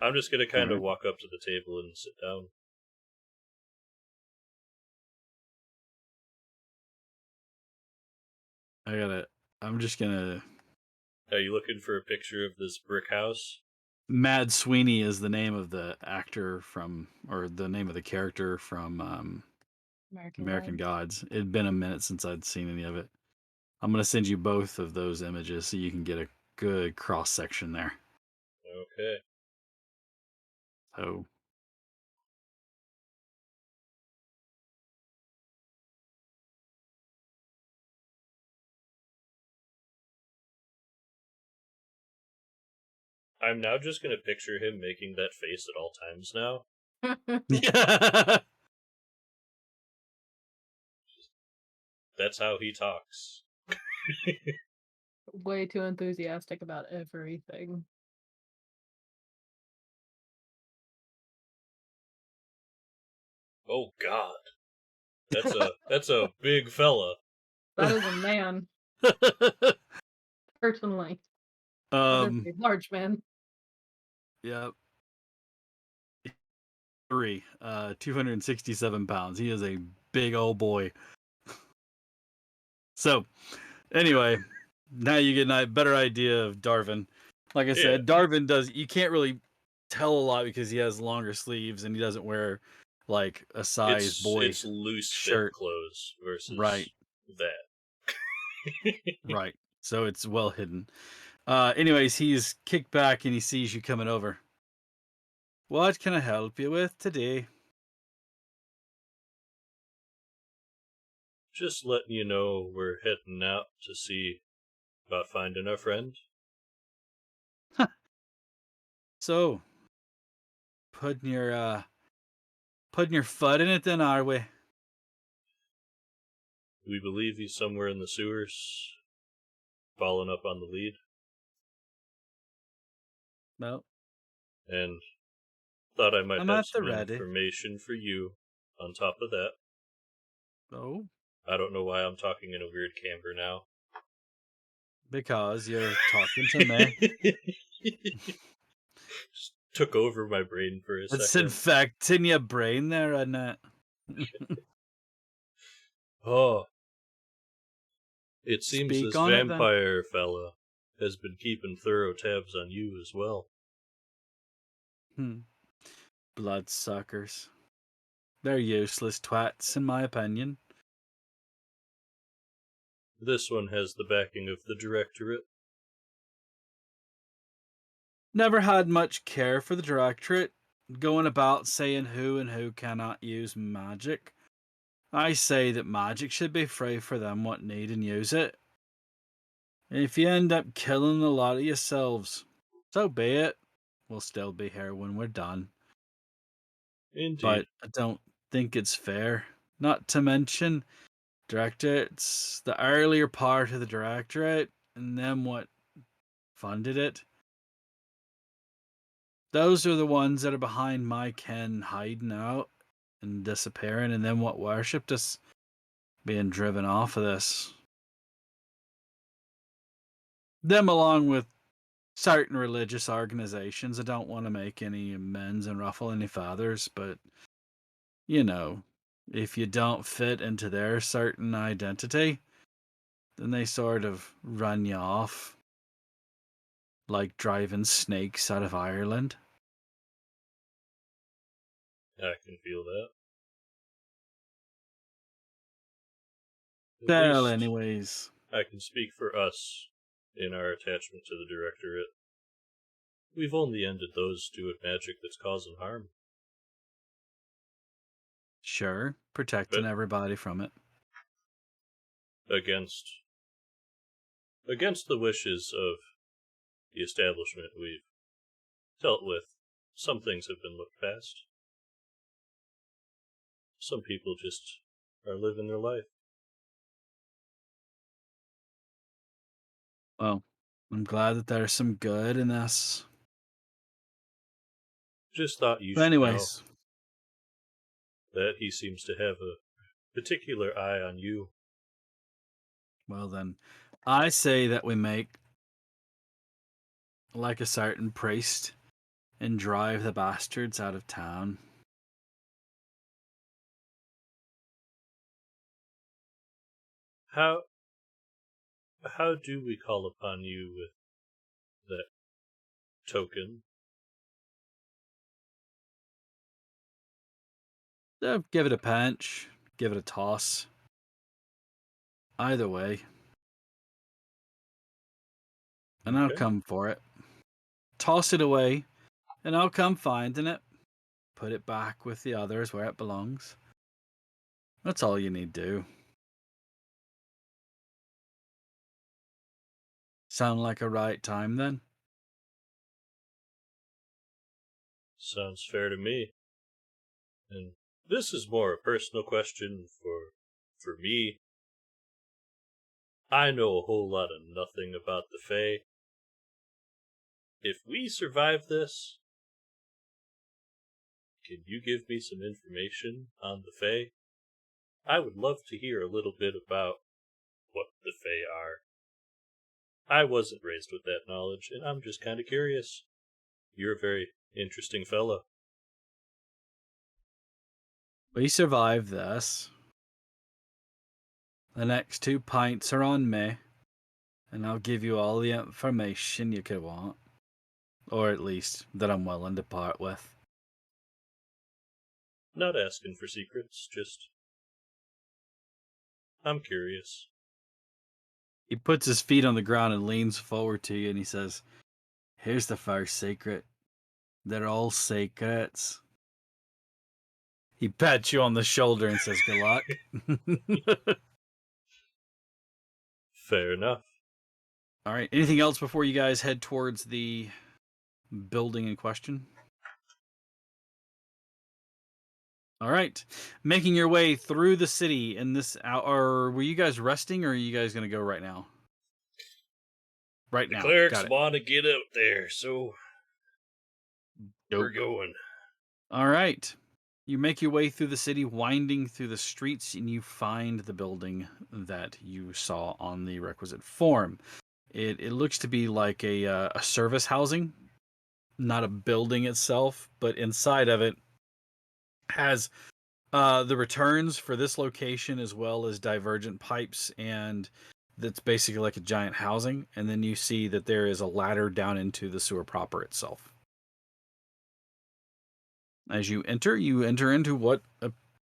not. I'm just gonna kind of walk up to the table and sit down. I'm just gonna Are you looking for a picture of this brick house? Mad Sweeney is the name of the actor from, or the name of the character from American Gods. It'd been a minute since I'd seen any of it. I'm going to send you both of those images so you can get a good cross section there. Okay. So, I'm now just going to picture him making that face at all times now. yeah. That's how he talks. Way too enthusiastic about everything. Oh God, that's a big fella. That is a man, certainly. That is a large man. Yep. 267 pounds. He is a big old boy. So, anyway, now you get a better idea of Darvin. Like I said, Darvin you can't really tell a lot because he has longer sleeves and he doesn't wear like a size boy It's loose shirt fit clothes versus right. that. Right. So it's well hidden. Anyways, he's kicked back and he sees you coming over. What can I help you with today? Just letting you know we're heading out to see about finding our friend. So, putting your foot in it then, are we? We believe he's somewhere in the sewers, following up on the lead. No. And thought I might have some ready. information for you on top of that. Oh. I don't know why I'm talking in a weird camber now. Because you're talking to me. Just took over my brain for a second. It's infecting your brain there, isn't it? Oh. It seems Speak this on it, then. vampire fella has been keeping thorough tabs on you as well. Bloodsuckers. They're useless twats, in my opinion. This one has the backing of the Directorate. Never had much care for the Directorate, going about saying who and who cannot use magic. I say that magic should be free for them what need and use it. If you end up killing a lot of yourselves, so be it. We'll still be here when we're done. Indeed. But I don't think it's fair. Not to mention, Directorate's the earlier part of the Directorate, and then what funded it. Those are the ones that are behind my kin hiding out and disappearing, and then what worshipped us being driven off of this. Them along with certain religious organizations. I don't want to make any amends and ruffle any feathers, but you know, if you don't fit into their certain identity, then they sort of run you off like driving snakes out of Ireland. I can feel that. At Well, least anyways. I can speak for us in our attachment to the Directorate. We've only ended those doing magic that's causing harm. Sure, protecting everybody from it. Against the wishes of the establishment we've dealt with, some things have been looked past. Some people just are living their life. Well, I'm glad that there's some good in this. Just thought you But should know anyways, that he seems to have a particular eye on you. well then, I say that we make like a certain priest and drive the bastards out of town. How do we call upon you with that token. Give it a punch. Give it a toss. Either way. And I'll Okay. come for it. Toss it away, and I'll come finding it. Put it back with the others where it belongs. That's all you need to do. Sound like a right time then? Sounds fair to me. And this is more a personal question for me. I know a whole lot of nothing about the Fae. If we survive this, can you give me some information on the Fae? I would love to hear a little bit about what the Fae are. I wasn't raised with that knowledge, and I'm just kind of curious. You're a very interesting fellow. We survived this. The next 2 pints are on me, and I'll give you all the information you could want. Or at least that I'm willing to part with. Not asking for secrets, just... I'm curious. He puts his feet on the ground and leans forward to you, and he says, "Here's the first secret. They're all secrets." He pats you on the shoulder and says, "Good luck." Fair enough. All right. Anything else before you guys head towards the building in question? All right. Making your way through the city in this hour. Were you guys resting, or are you guys going to go right now? Right The now. clerics Got it. want to get out there, so we're Dope. going. All right. You make your way through the city, winding through the streets, and you find the building that you saw on the requisite form. It looks to be like a service housing, not a building itself, but inside of it has the returns for this location as well as divergent pipes, and that's basically like a giant housing. And then you see that there is a ladder down into the sewer proper itself. As you enter into what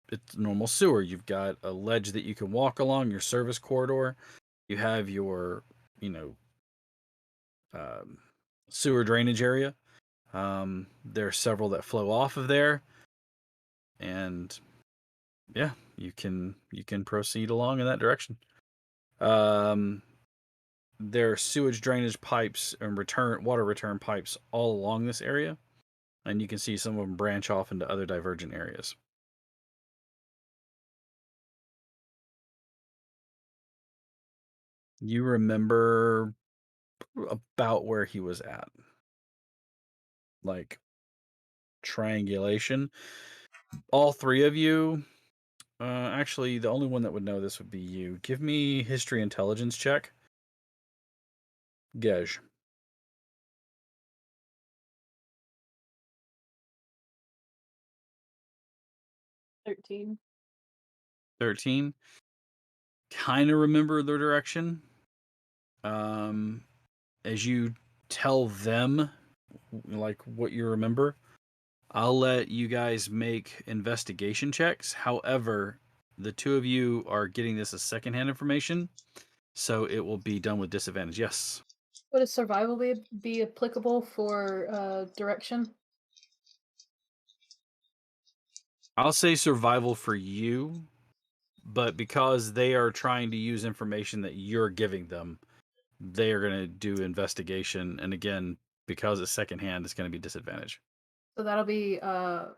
it's normal sewer. You've got a ledge that you can walk along, your service corridor. You have your, sewer drainage area. There are several that flow off of there, and yeah, you can proceed along in that direction. There are sewage drainage pipes and water return pipes all along this area, and you can see some of them branch off into other divergent areas. You remember about where he was at, like triangulation. All 3 of you. Actually, the only one that would know this would be you. Give me history intelligence check. Gej. 13. 13. Kind of remember the direction. As you tell them, like, what you remember, I'll let you guys make investigation checks. However, the 2 of you are getting this as secondhand information, so it will be done with disadvantage. Yes. Would a survival be applicable for direction? I'll say survival for you, but because they are trying to use information that you're giving them, they are going to do investigation. And again, because it's secondhand, it's going to be disadvantage. So that'll be a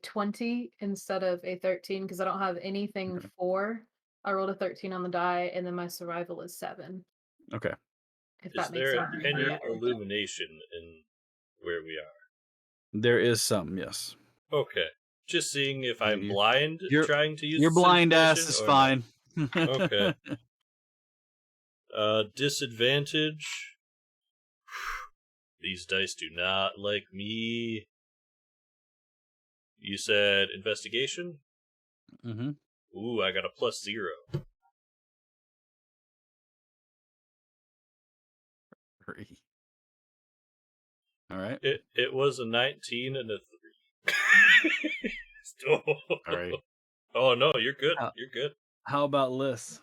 20 instead of a 13 because I don't have anything Okay. for. I rolled a 13 on the die, and then my survival is 7. Okay. If Is that makes there sense. any illumination in where we are? There is some, yes. Okay. Just seeing if I'm You- blind Your trying to use your this blind ass information is or fine. not. Okay. Disadvantage. These dice do not like me. You said investigation? Mm-hmm. Ooh, I got a +0. All right. It was a 19 and a 3. All right. Oh no, you're good. How, You're good. how about Liz?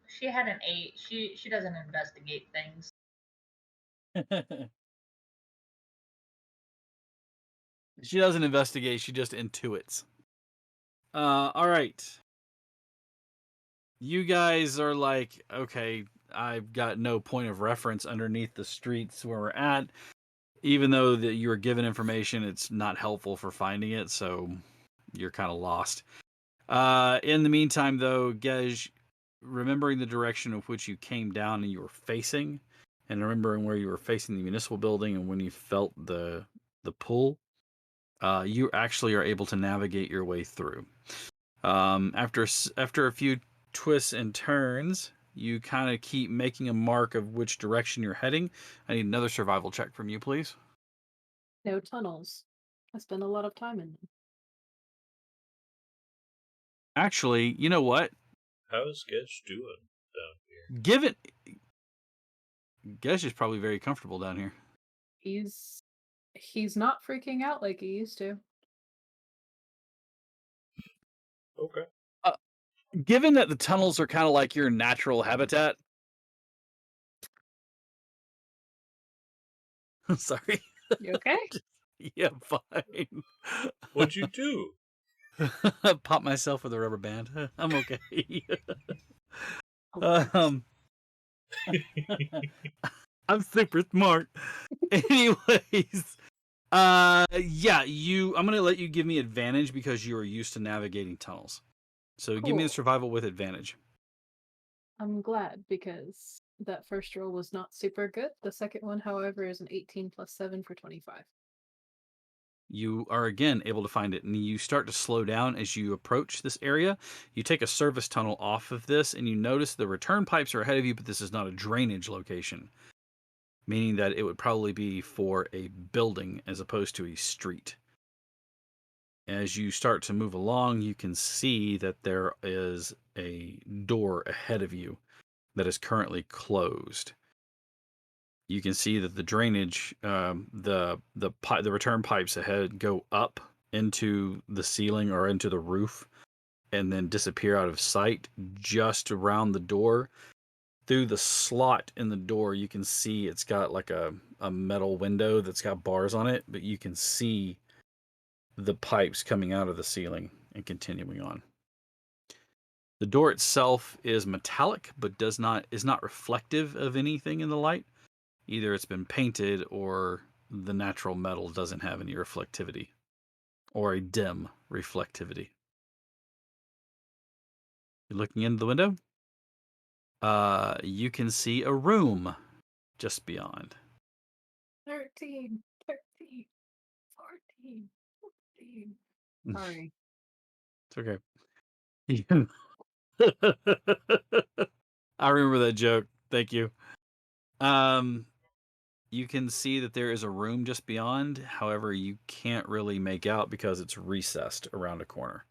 She had an 8. She doesn't investigate things. She doesn't investigate. She just intuits. All right. You guys are like, okay, I've got no point of reference underneath the streets where we're at. Even though that you were given information, it's not helpful for finding it, so you're kind of lost. In the meantime, though, Gej, remembering the direction of which you came down and you were facing, and remembering where you were facing the municipal building and when you felt the pull, you actually are able to navigate your way through. After a few twists and turns, you kind of keep making a mark of which direction you're heading. I need another survival check from you, please. No tunnels. I spend a lot of time in them. Actually, you know what? How is Sketch doing down here? Given Gesh is probably very comfortable down here. He's not freaking out like he used to. Okay. Given that the tunnels are kind of like your natural habitat. Sorry. You okay? Yeah, fine. What'd you do? Pop myself with a rubber band. I'm okay. Hilarious. I'm super smart. Anyways, yeah, I'm gonna let you give me advantage because you are used to navigating tunnels. So give me a Cool. survival with advantage. I'm glad because that first roll was not super good. The second one, however, is an 18 plus 7 for 25. You are again able to find it, and you start to slow down as you approach this area. You take a service tunnel off of this, and you notice the return pipes are ahead of you, but this is not a drainage location, meaning that it would probably be for a building as opposed to a street. As you start to move along, you can see that there is a door ahead of you that is currently closed. You can see that the drainage, the return pipes ahead go up into the ceiling or into the roof, and then disappear out of sight just around the door. Through the slot in the door, you can see it's got like a metal window that's got bars on it, but you can see the pipes coming out of the ceiling and continuing on. The door itself is metallic, but is not reflective of anything in the light. Either it's been painted or the natural metal doesn't have any reflectivity or a dim reflectivity. You're looking into the window. You can see a room just beyond. 13, 13, 14, 15. Sorry. It's okay. I remember that joke. Thank you. You can see that there is a room just beyond. However, you can't really make out because it's recessed around a corner.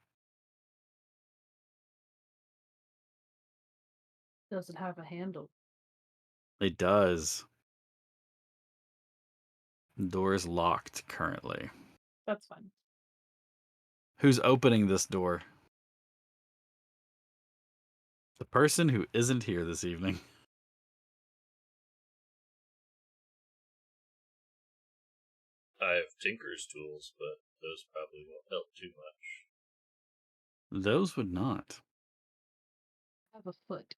Does it have a handle? It does. The door is locked currently. That's fine. Who's opening this door? The person who isn't here this evening. I have Tinker's tools, but those probably won't help too much. Those would not. I have a foot.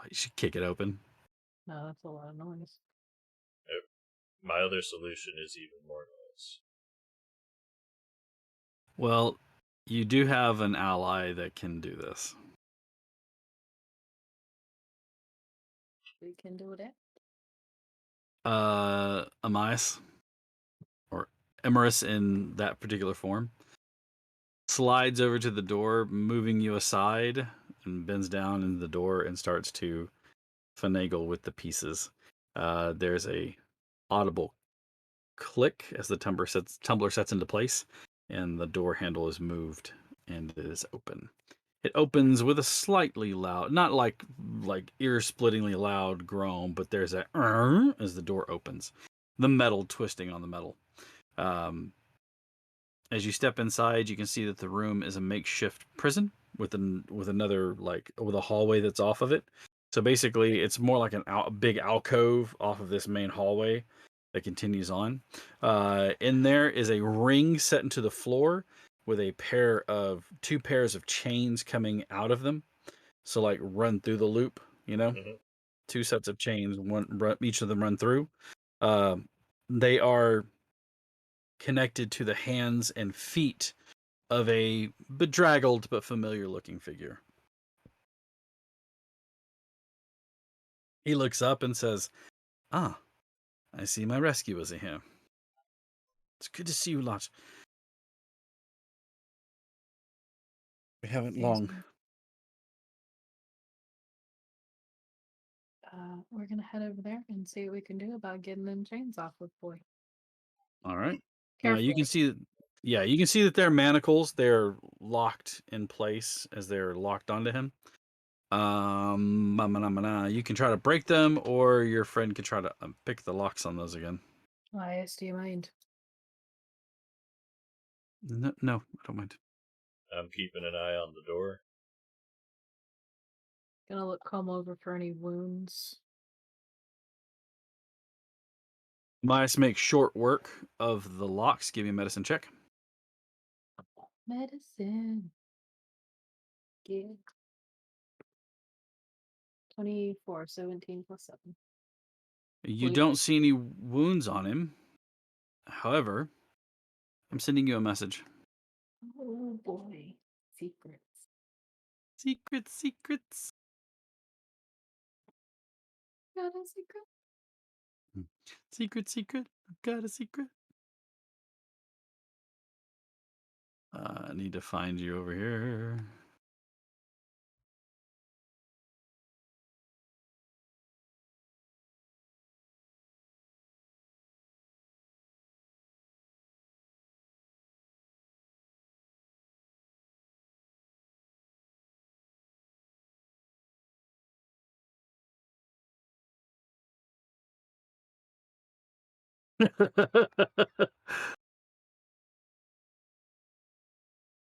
You should kick it open. No, that's a lot of noise. My other solution is even more noise. Well, you do have an ally that can do this. We can do that. Amias, or Emerus in that particular form, slides over to the door, moving you aside, and bends down into the door and starts to finagle with the pieces. There's a audible click as the tumbler sets into place, and the door handle is moved, and it is open. It opens with a slightly loud, not like like ear-splittingly loud groan, but there's a as the door opens, the metal twisting on the metal. As you step inside, you can see that the room is a makeshift prison with another with a hallway that's off of it. So basically, it's more like a big alcove off of this main hallway that continues on. In there is a ring set into the floor with two pairs of chains coming out of them. So like run through the loop, Mm-hmm. two sets of chains, each of them run through. They are connected to the hands and feet of a bedraggled but familiar looking figure. He looks up and says, "Ah, I see my rescuers are here. It's good to see you lot. We haven't Excuse long." me. We're gonna head over there and see what we can do about getting them chains off with boy. All right. You can Carefully. see, you can see that their manacles, they're locked in place as they're locked onto him. You can try to break them, or your friend can try to pick the locks on those again. Elias, do you mind? No, no, I don't mind. I'm keeping an eye on the door. Gonna come over for any wounds. Elias makes short work of the locks. Give me a medicine check. Medicine. Yeah. 24, 17 plus 7. You Bleed. don't see any wounds on him. However, I'm sending you a message. Oh boy. Secrets. Secrets, secrets. Got a secret? Secret, secret. I've got a secret. I need to find you over here. What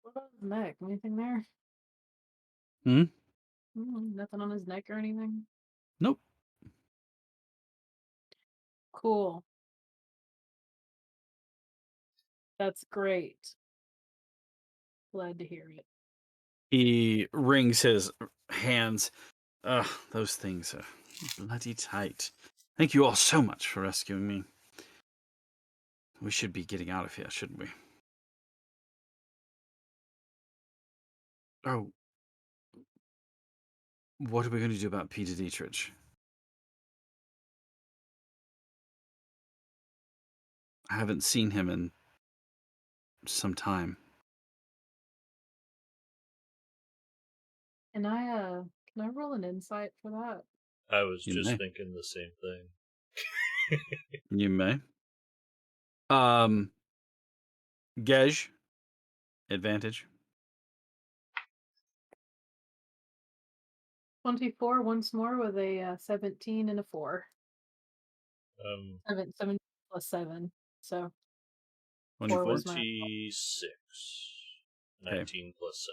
about his neck? Anything there? Hmm? Nothing on his neck or anything? Nope. Cool. That's great. Glad to hear it. He wrings his hands. Ugh, those things are bloody tight. Thank you all so much for rescuing me. We should be getting out of here, shouldn't we? Oh, what are we going to do about Peter Dietrich? I haven't seen him in some time. Can I roll an insight for that? I was You just may. thinking the same thing. You may. Gej, advantage. 24 once more with a 17 and a 4. 7 plus 7. So 4 24. was my 26. Okay. 19 plus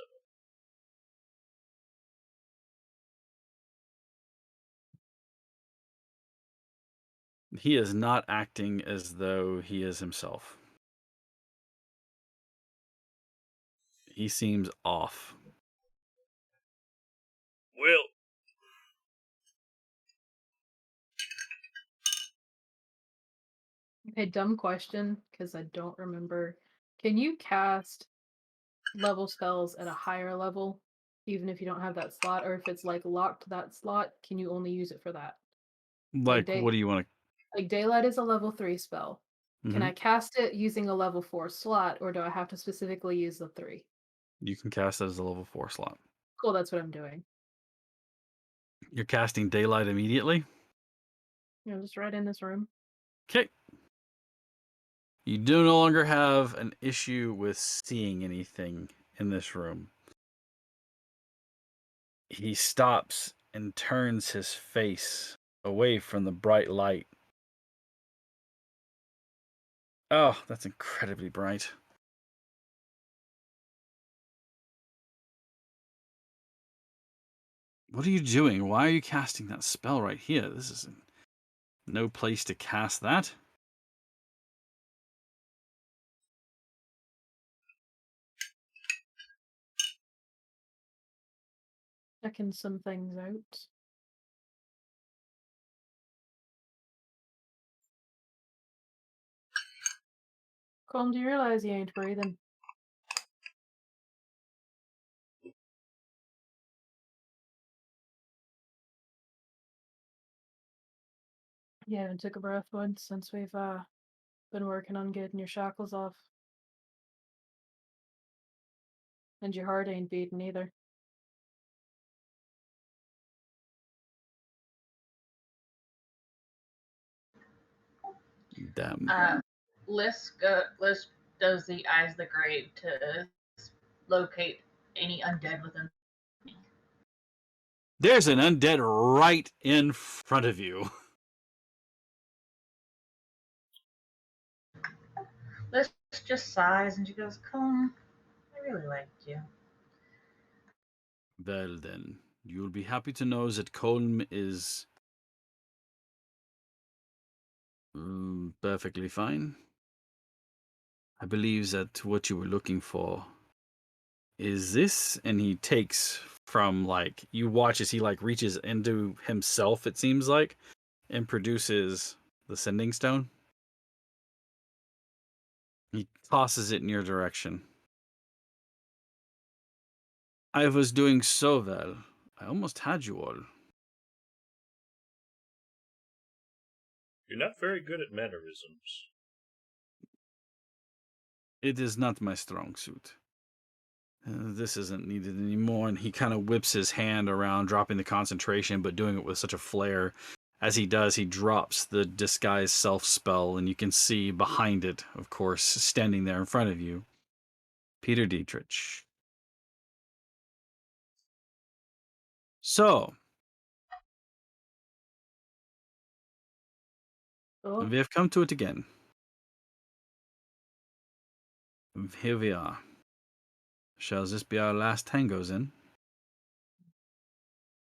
7. He is not acting as though he is himself. He seems off. Well, Okay, dumb question because I don't remember. Can you cast level spells at a higher level even if you don't have that slot, or if it's like locked to that slot, can you only use it for that? Like, what do you want Like Daylight is a level 3 spell. to? Can I cast it using a level 4 slot, or do I have to specifically use the 3? You can cast it as a level 4 slot. Cool, that's what I'm doing. You're casting Daylight immediately? Just right in this room. Okay. You do no longer have an issue with seeing anything in this room. He stops and turns his face away from the bright light. Oh, that's incredibly bright. What are you doing? Why are you casting that spell right here? This is no place to cast that. Checking some things out. Colm, do you realize you ain't breathing? You haven't took a breath once since we've been working on getting your shackles off. And your heart ain't beating either. Damn. Lisk does the Eyes of the Grave to locate any undead within. There's an undead right in front of you. Lisk just sighs and she goes, "Come, I really liked you." Well then, you'll be happy to know that Colm is perfectly fine. I believe that what you were looking for is this, and he takes from, like, you watch as he like reaches into himself, it seems like, and produces the sending stone. He tosses it in your direction. I was doing so well. I almost had you all. You're not very good at mannerisms. It is not my strong suit. This isn't needed anymore. And he kind of whips his hand around, dropping the concentration, but doing it with such a flair. As he does, he drops the disguise self spell, and you can see behind it, of course, standing there in front of you, Peter Dietrich. So, we have come to it again. Here we are. Shall this be our last tangos in?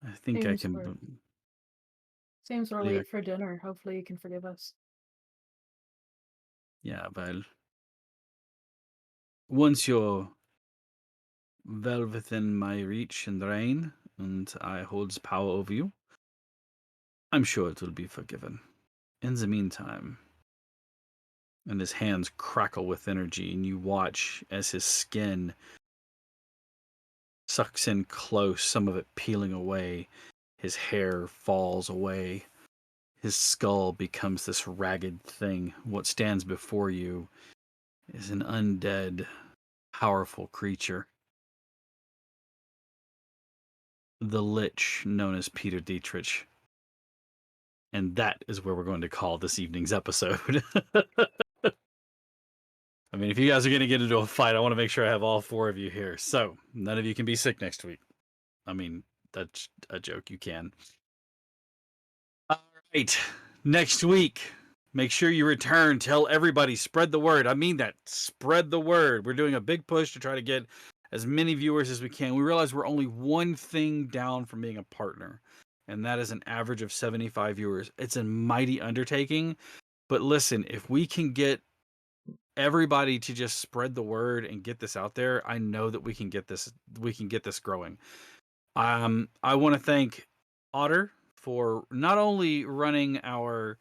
I think I can. Seems we're Yeah. late for dinner. Hopefully you can forgive us. Yeah, well, once you're well within my reach and reign, and I hold power over you, I'm sure it will be forgiven. In the meantime, and his hands crackle with energy, and you watch as his skin sucks in close, some of it peeling away. His hair falls away. His skull becomes this ragged thing. What stands before you is an undead, powerful creature. The Lich, known as Peter Dietrich. And that is where we're going to call this evening's episode. I mean, if you guys are going to get into a fight, I want to make sure I have all four of you here. So none of you can be sick next week. I mean, that's a joke. You can. All right. Next week, make sure you return. Tell everybody. Spread the word. I mean that. Spread the word. We're doing a big push to try to get as many viewers as we can. We realize we're only one thing down from being a partner, and that is an average of 75 viewers. It's a mighty undertaking. But listen, if we can get everybody to just spread the word and get this out there, I know that we can get this growing. I want to thank Otter for not only running the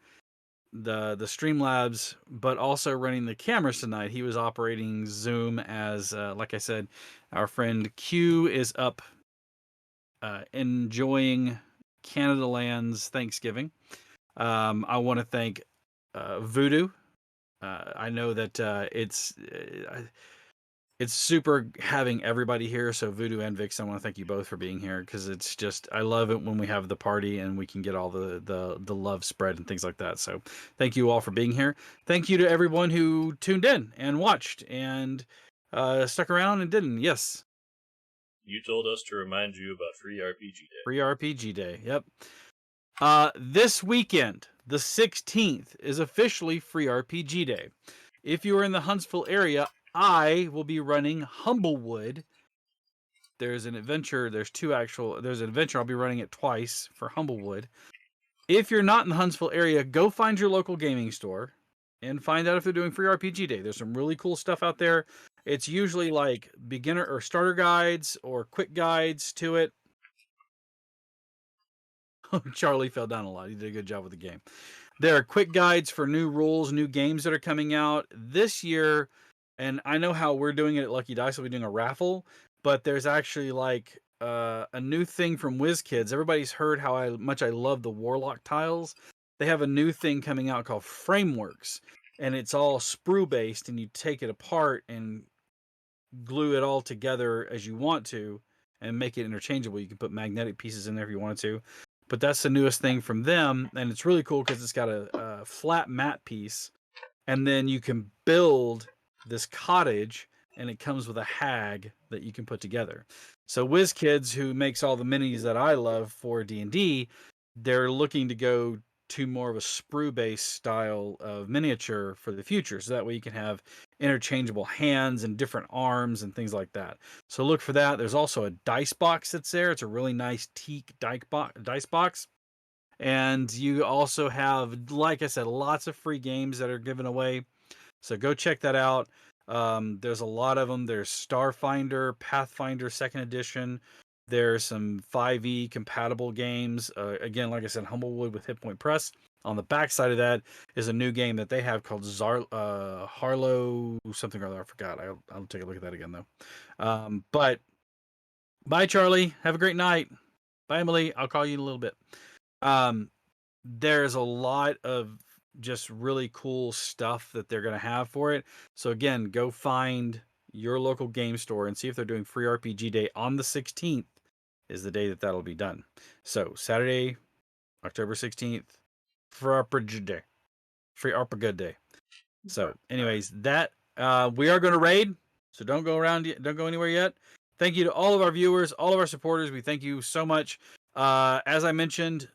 Streamlabs, but also running the cameras tonight. He was operating Zoom as like I said, our friend Q is up enjoying Canada Land's Thanksgiving. I want to thank Voodoo. I know that it's super having everybody here. So Voodoo and Vix, I want to thank you both for being here, because it's just, I love it when we have the party and we can get all the love spread and things like that. So thank you all for being here. Thank you to everyone who tuned in and watched and stuck around and didn't. Yes. You told us to remind you about Free RPG Day. Free RPG Day. Yep. This weekend, the 16th, is officially Free RPG Day. If you are in the Huntsville area, I will be running Humblewood. There's an adventure. There's an adventure. I'll be running it twice for Humblewood. If you're not in the Huntsville area, go find your local gaming store and find out if they're doing Free RPG Day. There's some really cool stuff out there. It's usually like beginner or starter guides or quick guides to it. Charlie fell down a lot. He did a good job with the game. There are quick guides for new rules, new games that are coming out this year. And I know how we're doing it at Lucky Dice. We'll be doing a raffle, but there's actually like a new thing from WizKids. Everybody's heard how much I love the Warlock tiles. They have a new thing coming out called Frameworks, and it's all sprue based, and you take it apart and glue it all together as you want to and make it interchangeable. You can put magnetic pieces in there if you wanted to. But that's the newest thing from them, and it's really cool because it's got a flat mat piece, and then you can build this cottage, and it comes with a hag that you can put together. So WizKids, who makes all the minis that I love for D&D, they're looking to go to more of a sprue-based style of miniature for the future, so that way you can have interchangeable hands and different arms and things like that. So look for that. There's also a dice box that's there. It's a really nice teak dice box. And you also have, like I said, lots of free games that are given away. So go check that out. There's a lot of them. There's Starfinder, Pathfinder 2nd Edition. There's some 5e compatible games. Again, like I said, Humblewood with Hit Point Press. On the back side of that is a new game that they have called Harlow something or other. I forgot. I'll take a look at that again, though. But bye, Charlie. Have a great night. Bye, Emily. I'll call you in a little bit. There's a lot of just really cool stuff that they're going to have for it. So again, go find your local game store and see if they're doing Free RPG Day on the 16th is the day that that'll be done. So Saturday, October 16th, Free RPG Day. Free RPG Day. So anyways, that we are going to raid. So don't go anywhere yet. Thank you to all of our viewers, all of our supporters. We thank you so much. As I mentioned,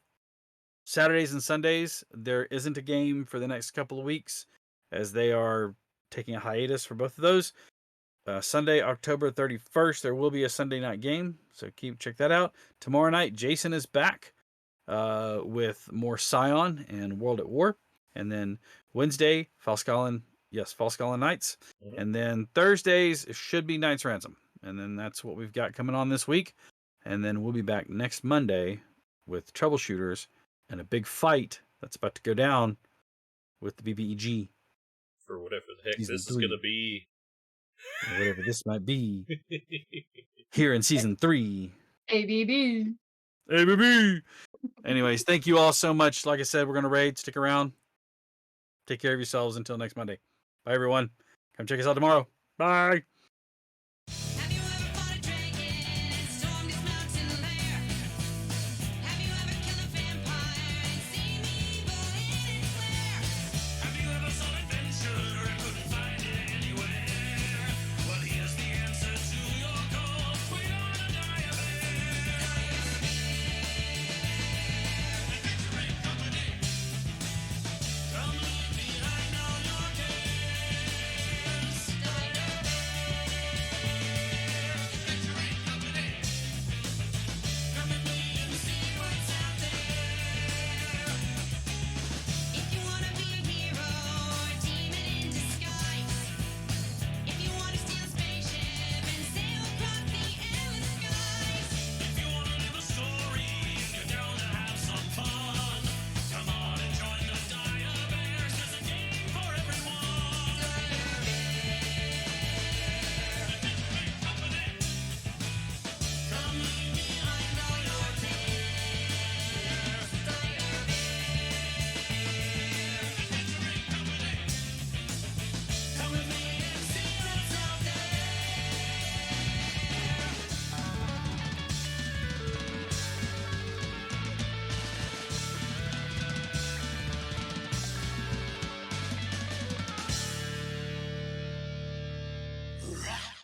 Saturdays and Sundays, there isn't a game for the next couple of weeks as they are taking a hiatus for both of those. Sunday, October 31st, there will be a Sunday night game, so check that out. Tomorrow night, Jason is back with more Scion and World at War. And then Wednesday, Falscallan Nights. Mm-hmm. And then Thursdays should be Knights Ransom. And then that's what we've got coming on this week. And then we'll be back next Monday with Troubleshooters and a big fight that's about to go down with the BBEG. For whatever the heck Season this 3. is going to be. Or whatever this might be. Here in Season 3. ABB. ABB! Anyways, thank you all so much. Like I said, we're going to raid. Stick around. Take care of yourselves until next Monday. Bye, everyone. Come check us out tomorrow. Bye. Have you ever fought a dragon and stormed its mountain lair? Have you ever killed a vampire and seen the evil in its lair? Have you ever sought adventure and couldn't find it anywhere? Well, here's the answer to your call. We are the Dire Adventuring Company. Come leave behind all your cares. Adventuring Company. Come with me and see what's out there. If you wanna be a hero or a demon in disguise, if you wanna steal a spaceship and sail across the endless skies, If you want to live a story and you're down to have some fun, come on and join the Dire Bears. There's a game for everyone. Adventuring Company. Come leave behind all your cares. Adventuring Company. Come with me and see what's out there. Rat.